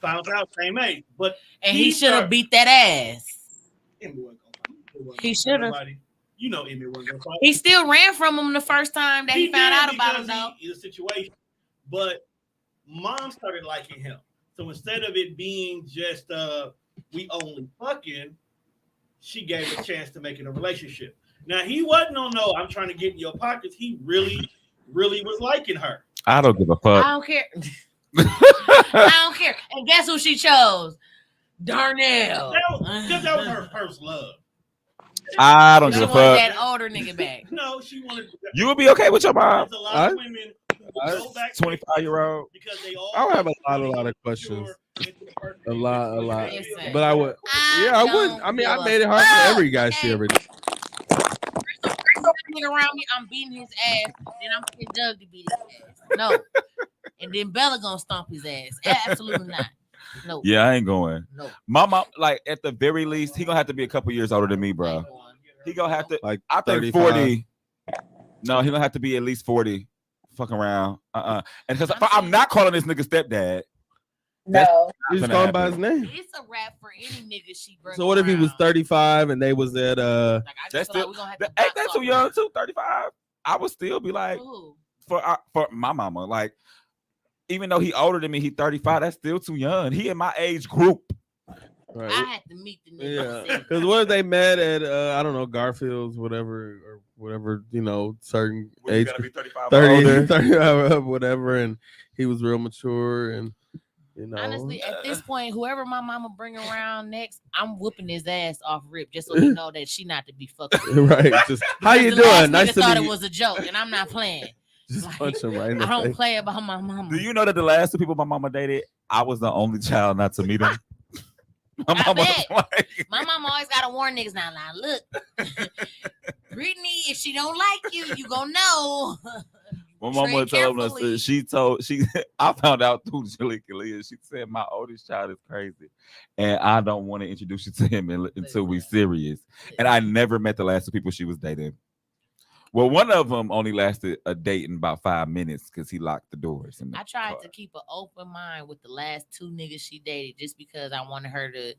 found out same age. But And he he should have started- beat that ass. Emmett wasn't gonna fight. He should've. Nobody- You know Emmett wasn't gonna fight. He still ran from him the first time that he found did out about him because though. The situation. But mom started liking him. So instead of it being just we only fucking, she gave a chance to make it a relationship. Now he wasn't on no, I'm trying to get in your pockets. He really was liking her. I don't give a I fuck. don't care. I don't care. And guess who she chose? Darnell. Because that was her first love. I don't She give a wanted fuck. that older nigga back. No, she wanted. You would be okay with your mom? There's a lot of women who go back to 25-year-old. because they all. I would have a lot of questions. A lot. Listen. But I would. Yeah, I would. I mean, I made it hard for every guy she ever did. Nigga around me, I'm beating his ass, then I'm getting Doug to beat his ass. No. And then Bella gonna stomp his ass. Absolutely not. No. Yeah, I ain't going. No. My mom, like at the very least, he gonna have to be a couple years older than me, bro. He gonna have to. Like I think 35. 40. No, he gonna have to be at least 40. Fucking around. And because I'm not calling this nigga stepdad. No. You just gonna call him by his happen. name. It's a rap for any nigga she brings. So what if he was 35 and they was at Like, I That's just feel still. like we're gonna have to Ain't box that off too young too? 35. I would still be like Ooh. for my mama. Like even though he older than me, he 35. That's still too young. He in my age group. right? I had to meet the nigga. Yeah, because what if they met at I don't know, Garfield's, whatever, or whatever, certain age, 35 30, 30, whatever, and he was real mature, and Honestly, at this point, whoever my mama bring around next, I'm whooping his ass off rip just so you know that she not to be fucking with. right? Just how you Because the last doing? Nice nigga to thought meet it you. was a joke, and I'm not playing. Just Like, punch him right in the I don't face. play about my mama. Do you know that the last two people my mama dated, I was the only child not to meet him? My I mama was bet. like, My mama always gotta warn niggas now. Now look, Brittany, if she don't like you, you gonna know. my mama Tread told us carefully. I found out through Jalika Leah. She said my oldest child is crazy, and I don't want to introduce you to him until we serious. And I never met the last two people she was dating. Well, one of them only lasted a date in about 5 minutes because he locked the doors. In the I tried car. to keep an open mind with the last two niggas she dated just because I wanted her to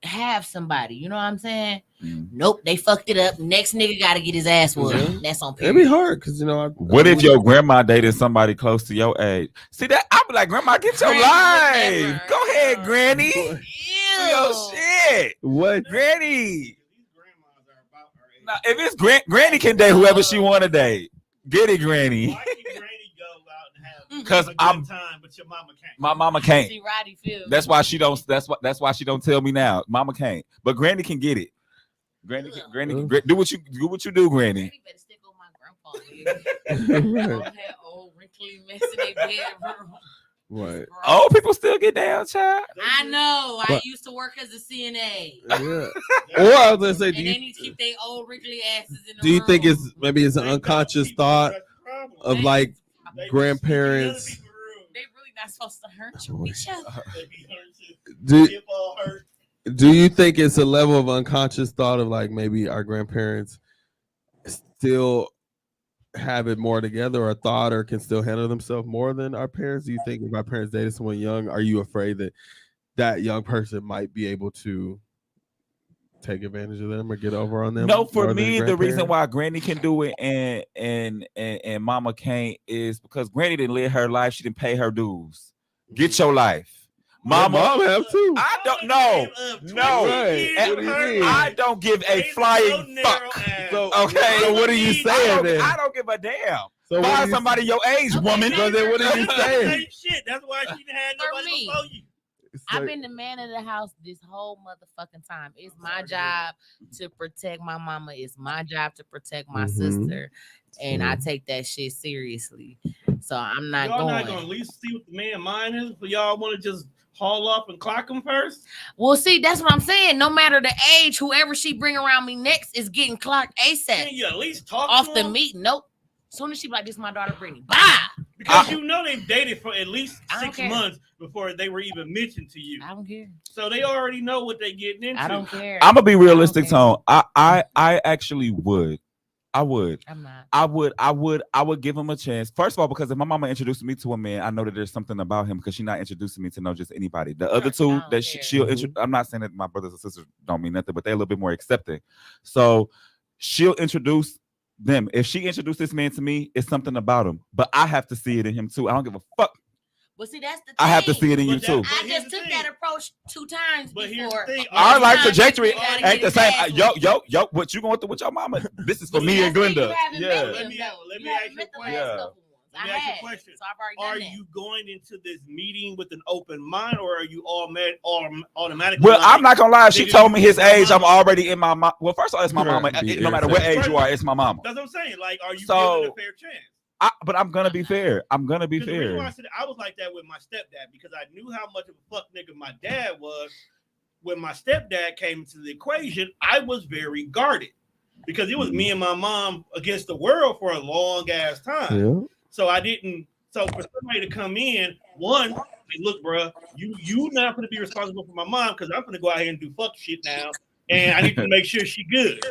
have somebody. You know what I'm saying? Mm. Nope, they fucked it up. Next nigga got to get his ass whooped. Mhm. That's on It'd be period. hard because What if your grandma dated somebody close to your age? See that? I'd be like, Grandma, get your Granny would life. never. Go ahead, No. Granny. Do Ew. your shit, what? Granny. These grandmas are about her age. Now, if it's Granny can date whoever she want to date. Get it, Granny. Why can Granny go out and have 'Cause a good I'm- time, but your mama can't? My mama can't. See, Roddy feels. That's why she don't. That's why she don't tell me now. Mama can't, but Granny can get it. Granny, do what you do, Granny. Granny better stick on my grandpa. Nigga. All that old wrinkly mess in their bedroom. Right. Old people still get down, child. I know. I But- used to work as a CNA. Yeah. Or I was gonna say, And do they you need to keep their old wrinkly asses in the do you think room. it's maybe it's an unconscious thought of like They be grandparents. sneaking in other people's rooms. They really not supposed to hurt each other. They be hurt too. Do Hip all hurt. Do you think it's a level of unconscious thought of like maybe our grandparents still have it more together or thought or can still handle themselves more than our parents? Do you think if our parents dated someone young, are you afraid that that young person might be able to take advantage of them or get over on them? No, for more than me, the reason grandparents? why Granny can do it and Mama can't is because Granny didn't live her life. She didn't pay her dues. Get your life. My Mama, mom have too. I don't know. No. Right. And What do you mean? I don't give a flying fuck. So, Okay. so what are you saying then? I don't give a damn. So what are Find you- somebody your age, Okay, woman. So then what are you saying? Same shit. That's why she didn't have For nobody me. before you. I've been the man of the house this whole motherfucking time. It's my job to protect my mama. It's my job to protect my Mhm. sister. And I take that shit seriously. So I'm not Y'all going. not gonna at least see what the man mind is, but y'all want to just haul off and clock him first? Well, see, that's what I'm saying. No matter the age, whoever she bring around me next is getting clocked Can ASAP. you at least talk Off to the him? meeting. Nope. As soon as she be like, this is my daughter Brittany. Bye. Because you know they've dated for at least I don't 6 care. months before they were even mentioned to you. I don't care. So they already know what they're getting into. I don't care. I'm gonna be realistic, I don't Tone. I actually would. I would. I'm not. I would give him a chance. First of all, because if my mama introduced me to a man, I know that there's something about him because she's not introducing me to know just anybody. The other Right, I two don't that care. she'll I'm not saying that my brothers and sisters don't mean nothing, but they're a little bit more accepting. So she'll introduce them. If she introduced this man to me, it's something about him. But I have to see it in him too. I don't give a fuck. But see, that's the thing. I have to see it in you But that- too. but I here's just the took thing. that approach 2 times But here's before. the thing. Our Every life time trajectory you gotta ain't get the it same. past Yo, what you going through with your mama? This is for But me and that's Glenda. You haven't Yeah. met Let them, me- though. let You me haven't ask you met a the question. last Yeah. couple ones. Let me I ask you a have. question. So I've already Are done that. you going into this meeting with an open mind, or are you automatically? Well, I'm not gonna lie. She nigga, told you me his is my age. I'm mama. already in my mom. Well, first of all, it's my mama. Be No matter what irritated. age you are, it's my mama. That's what I'm saying. Like, are you So- giving a fair chance? But I'm gonna be fair. I'm gonna be Because the reason why I fair. said I was like that with my stepdad, because I knew how much of a fuck nigga my dad was. When my stepdad came into the equation, I was very guarded because it was me and my mom against the world for a long ass time. Yeah. So I didn't. So for somebody to come in, one, like, look, bro, you not going to be responsible for my mom because I'm going to go out here and do fuck shit now, and I need to make sure she good.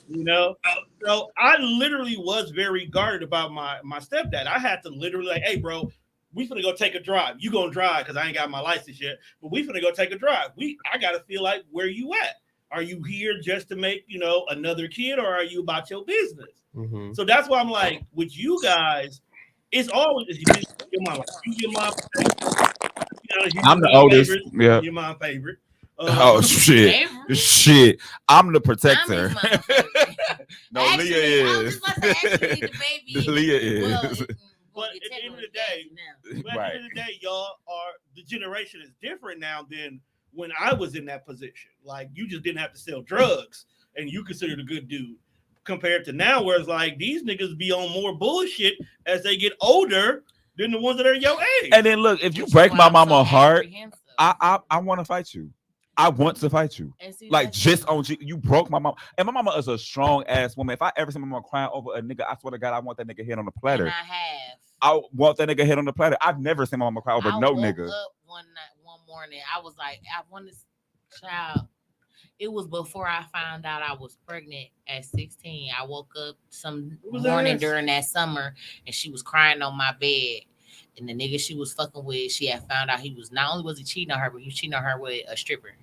You know, so I literally was very guarded about my stepdad. I had to literally like, hey, bro, we finna go take a drive. You gonna drive because I ain't got my license yet, but we finna go take a drive. I gotta feel like where you at. Are you here just to make another kid, or are you about your business? Mhm. So that's why I'm like, with you guys, it's always your mom. Your mom. I'm the oldest. Yeah. Your mom favorite. Oh shit! Favorite? Shit! I'm the Mom protector. is my favorite. No, Actually, Leah I was is. just about to actually the baby. Leah is. Well, But at the end of the day, but at Right. the end of the day, y'all are the generation is different now than when I was in that position. Like you just didn't have to sell drugs and you considered a good dude. Compared to now, where it's like these niggas be on more bullshit as they get older than the ones that are your age. And then look, if you Which is break why my I'm mama so heart, apprehensive. I want to fight you. I want to fight you. And see, Like that's- just on you broke my mama, and my mama is a strong ass woman. If I ever see my mama crying over a nigga, I swear to God, I want that nigga head on the platter. And I have. I want that nigga head on the platter. I've never seen my mama cry over I no woke nigga. up one morning. I was like, I want this child. It was before I found out I was pregnant at 16. I woke up some Who was morning that? during that summer and she was crying on my bed. And the nigga she was fucking with, she had found out he was not only was he cheating on her, but he was cheating on her with a stripper.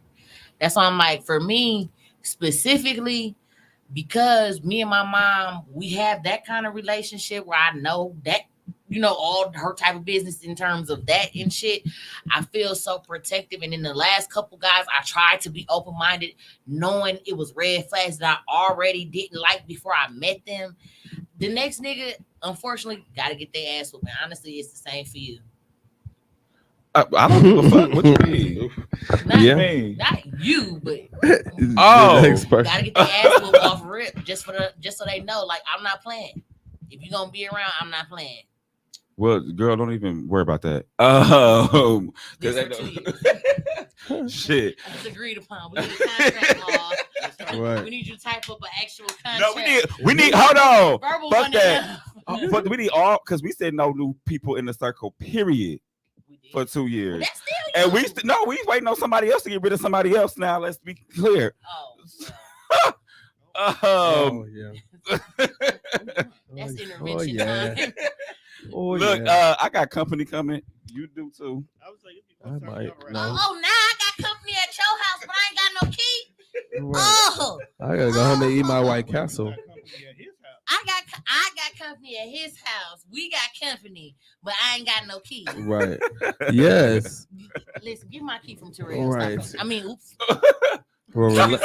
That's why I'm like, for me specifically, because me and my mom, we have that kind of relationship where I know that, all her type of business in terms of that and shit. I feel so protective. And in the last couple guys, I tried to be open-minded, knowing it was red flags that I already didn't like before I met them. The next nigga, unfortunately, gotta get their ass whooped. And honestly, it's the same for you. I don't give a fuck. What you mean? Not, Yeah. mean? not you, but Oh. The next person. gotta get their ass whooped off rip just so they know, like, I'm not playing. If you're gonna be around, I'm not playing. Well, girl, don't even worry about that. This Cause for I know- 2 years. shit. It's agreed upon. We need a contract law. Right. We need you to type up an actual contract. No, we need. Hold on. Verbal Fuck one that. enough. But we need all because we said no new people in the circle. Period. We did. For 2 years. That's still And young. we waiting on somebody else to get rid of somebody else now. Let's be clear. Oh, yeah. that's Oh, intervention yeah. time. Oh, Look, yeah. I got company coming. You do too. I was like, I might. No. Oh, now I got company at your house, but I ain't got no key. Right. Oh, I gotta go home and eat my White Castle. I got company at his house. We got company, but I ain't got no key. Right. Yes. Listen, give my key from Terrell. Right. Oops. Well,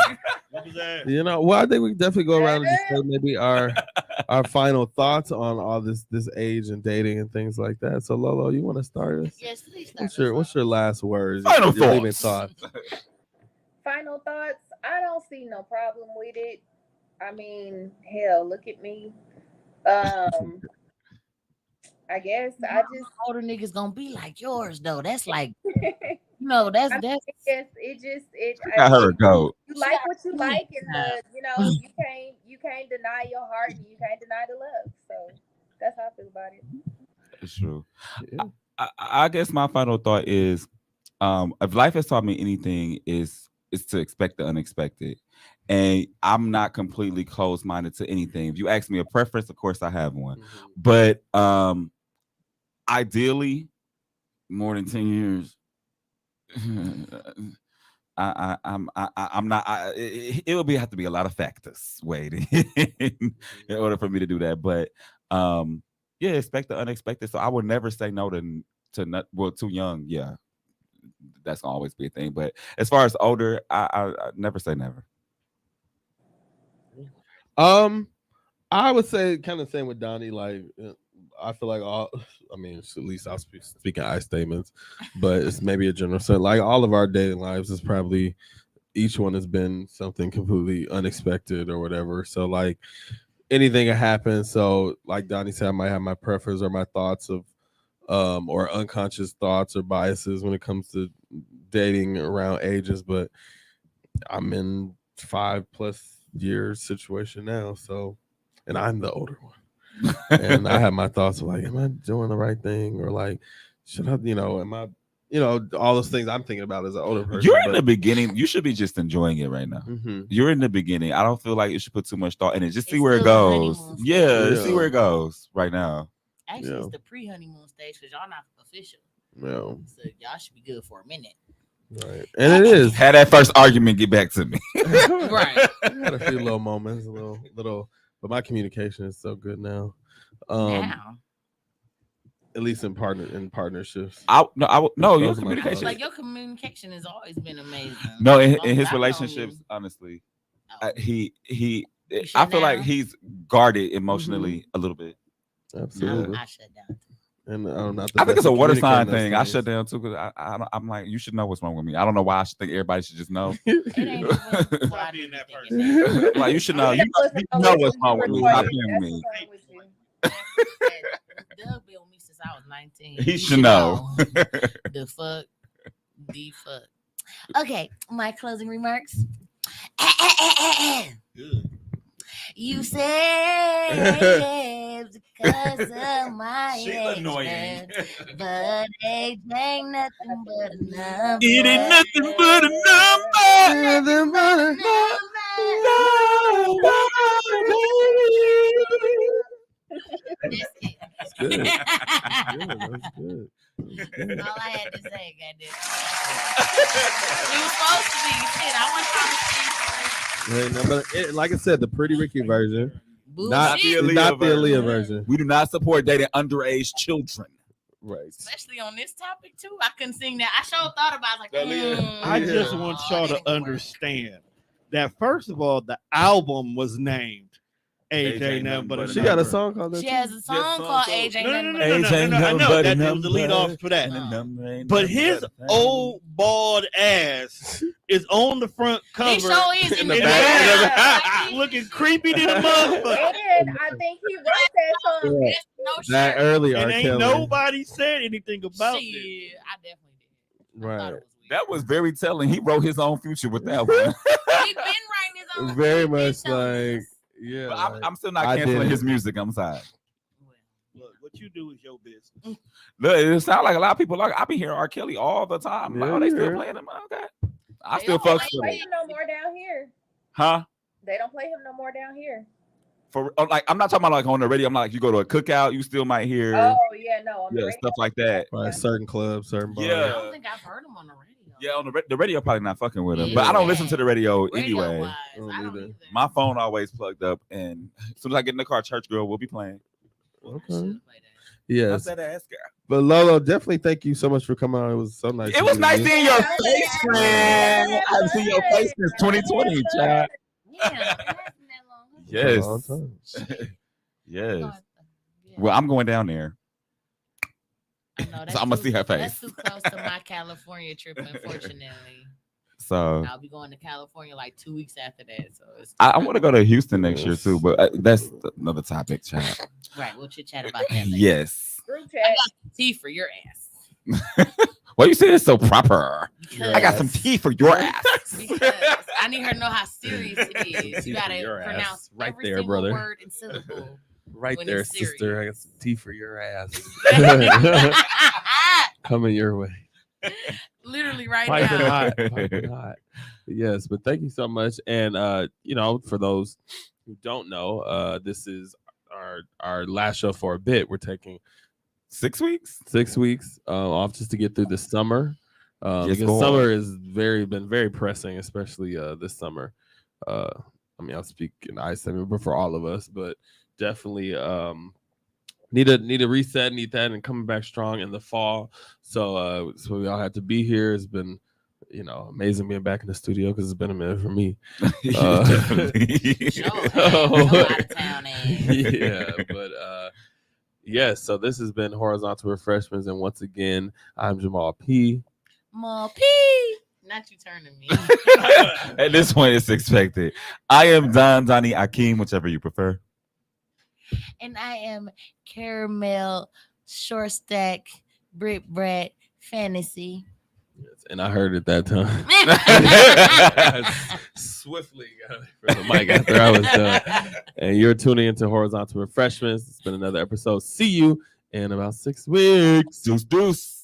What was that? you know, well, I think we can definitely go around and just say maybe our final thoughts on all this age and dating and things like that. So Lolo, you want to start us? Yes, please start. What's your last words? Final Your leaving thoughts. Final thoughts. I don't see no problem with it. I mean, hell, look at me. I guess I just older niggas gonna be like yours though. That's like, that's I guess it I heard it go. you like what you like, and you can't deny your heart and you can't deny the love. So that's how I feel about it. It's true. Yeah. I guess my final thought is, if life has taught me anything, is to expect the unexpected. And I'm not completely closed-minded to anything. If you ask me a preference, of course I have one. Mm-hmm. But ideally, more than 10 years. I'm not. It would have to be a lot of factors waiting in order for me to do that. But yeah, expect the unexpected. So I would never say no to too young. Yeah, that's gonna always be a thing. But as far as older, I never say never. I would say kind of same with Donnie. Like, I feel like at least I'll speak in I statements, but it's maybe a general sense. Like all of our dating lives is probably each one has been something completely unexpected or whatever. So like anything can happen. So like Donnie said, I might have my preference or my thoughts of or unconscious thoughts or biases when it comes to dating around ages, but I'm in 5+ years situation now, so and I'm the older one. And I have my thoughts of like, am I doing the right thing? Or like, should I, am I, all those things I'm thinking about as an older person. You're in the beginning. You should be just enjoying it right now. Mm-hmm. You're in the beginning. I don't feel like you should put too much thought in it. Just see It's where it still the goes. honeymoon Yeah, stage. see where it goes right now. Actually, it's the pre-honeymoon stage because y'all not official. Yeah. So y'all should be good for a minute. Right. And it is. Had that first argument get back to me. Right. I had a few little moments, little, but my communication is so good now. Now. At least in partnerships. No, Those your are my communication. thoughts. Like your communication has always been amazing. No, in Long as his I've known relationships, you. honestly, Oh. he. You I shut feel like down? he's guarded emotionally a little bit. Absolutely. I shut down. And I'm not. I think it's a water sign thing. thing. I shut down too because I'm like, you should know what's wrong with me. I don't know why I should think everybody should just know. It ain't even Stop being that person. Like you should know. You know what's wrong with me. Stop playing with me. Doug been with me since I was 19. He You should know. The fuck. Okay, my closing remarks. Good. You say because of my She's age, annoying. but age ain't nothing but a number. It ain't nothing but a number. That's good. That's good. All I had to say, goddamn. It was supposed to be. Shit, I want y'all to see. Right, no, but like I said, the Pretty Ricky version, not Bullshit. the Aaliyah version. We do not support dating underage children. Right. Especially on this topic too. I couldn't sing that. I sure thought about it. I was like, I just want y'all to understand that first of all, the album was named AJ Nothing But a She got a Number. song called that. She too? has a song called Age Ain't No, Nothing no, But no, a no, no, no, I know that was the lead off for that. But his old bald ass is on the front cover. He sure is in In the the back. back, looking creepy to the motherfucker. And I think he wrote that song. Yeah. No That shirt. early R. And ain't Kelly. nobody said anything about Shit, it. I definitely did. I thought Right. it was weird. That was very telling. He wrote his own future with that one. He been writing his own. Very shit, been much telling like, us. yeah. But like, I'm still not I canceling did. his music. I'm sorry. Well, what you do is your business. Look, it sounds like a lot of people like. I be hearing R. Kelly all the time. Yeah, Oh, they still yeah. playing him. Okay, I They still don't fucks They with play him. him no more down here. Huh? They don't play him no more down here. For like, I'm not talking about like on the radio. I'm like, you go to a cookout, you still might hear Oh yeah, no, on the radio. stuff like that. Right, certain clubs, certain bars. I Yeah. don't think I've heard him on the radio. Yeah, on the radio, probably not fucking with him. But I don't listen to the radio anyway. Radio-wise, I don't I don't either. either. My phone always plugged up, and as soon as I get in the car, Church Girl will be playing. I Okay. should play that. Yes. How's that ass girl? But Lolo, definitely thank you so much for coming on. It was so nice. It was nice seeing seeing your face, friend. I haven't seen your face since 2020, child. Yeah, it hasn't been that long. you. For a long Yes. time. Yes. Yeah. Well, I'm going down there. I know, that's So I'ma too- see her That's face. too close to my California trip, unfortunately. So I'll be going to California like 2 weeks after that. So it's I want to go to Houston next year too, but that's another topic, child. right. We'll chit chat about that. Later. Yes. Group chat. Tea for your ass. Well, you say it's so proper. Because, I got some tea for your ass. because I need her to know how serious it is. Tea You for gotta your ass. pronounce Right every there, single brother. word and syllable. Right When there, it's sister. serious. I got some tea for your ass. Coming your way. Literally right Piping now. hot. Piping hot. Yes, but thank you so much. And for those who don't know, this is our last show for a bit. We're taking 6 weeks. 6 weeks off just to get through the summer. Yes, Because Lord. summer is been very pressing, especially this summer. I mean, I'll speak in I but for all of us, but definitely need a reset, need that, and coming back strong in the fall. So we all had to be here. It's been amazing being back in the studio because it's been a minute for me. Definitely. Show out of town ass. Yeah, but yes. So this has been Horizontal Refreshments, and once again, I'm Jamal P. Ma P. Not you turning me. At this point, it's expected. I am Donnie Akeem, whichever you prefer. And I am Caramel Short Stack Brick Brat Fantasy. Yes, and I heard it that time. Swiftly got it from the mic after I was done. And you're tuning into Horizontal Refreshments. It's been another episode. See you in about 6 weeks. Deuce, deuce.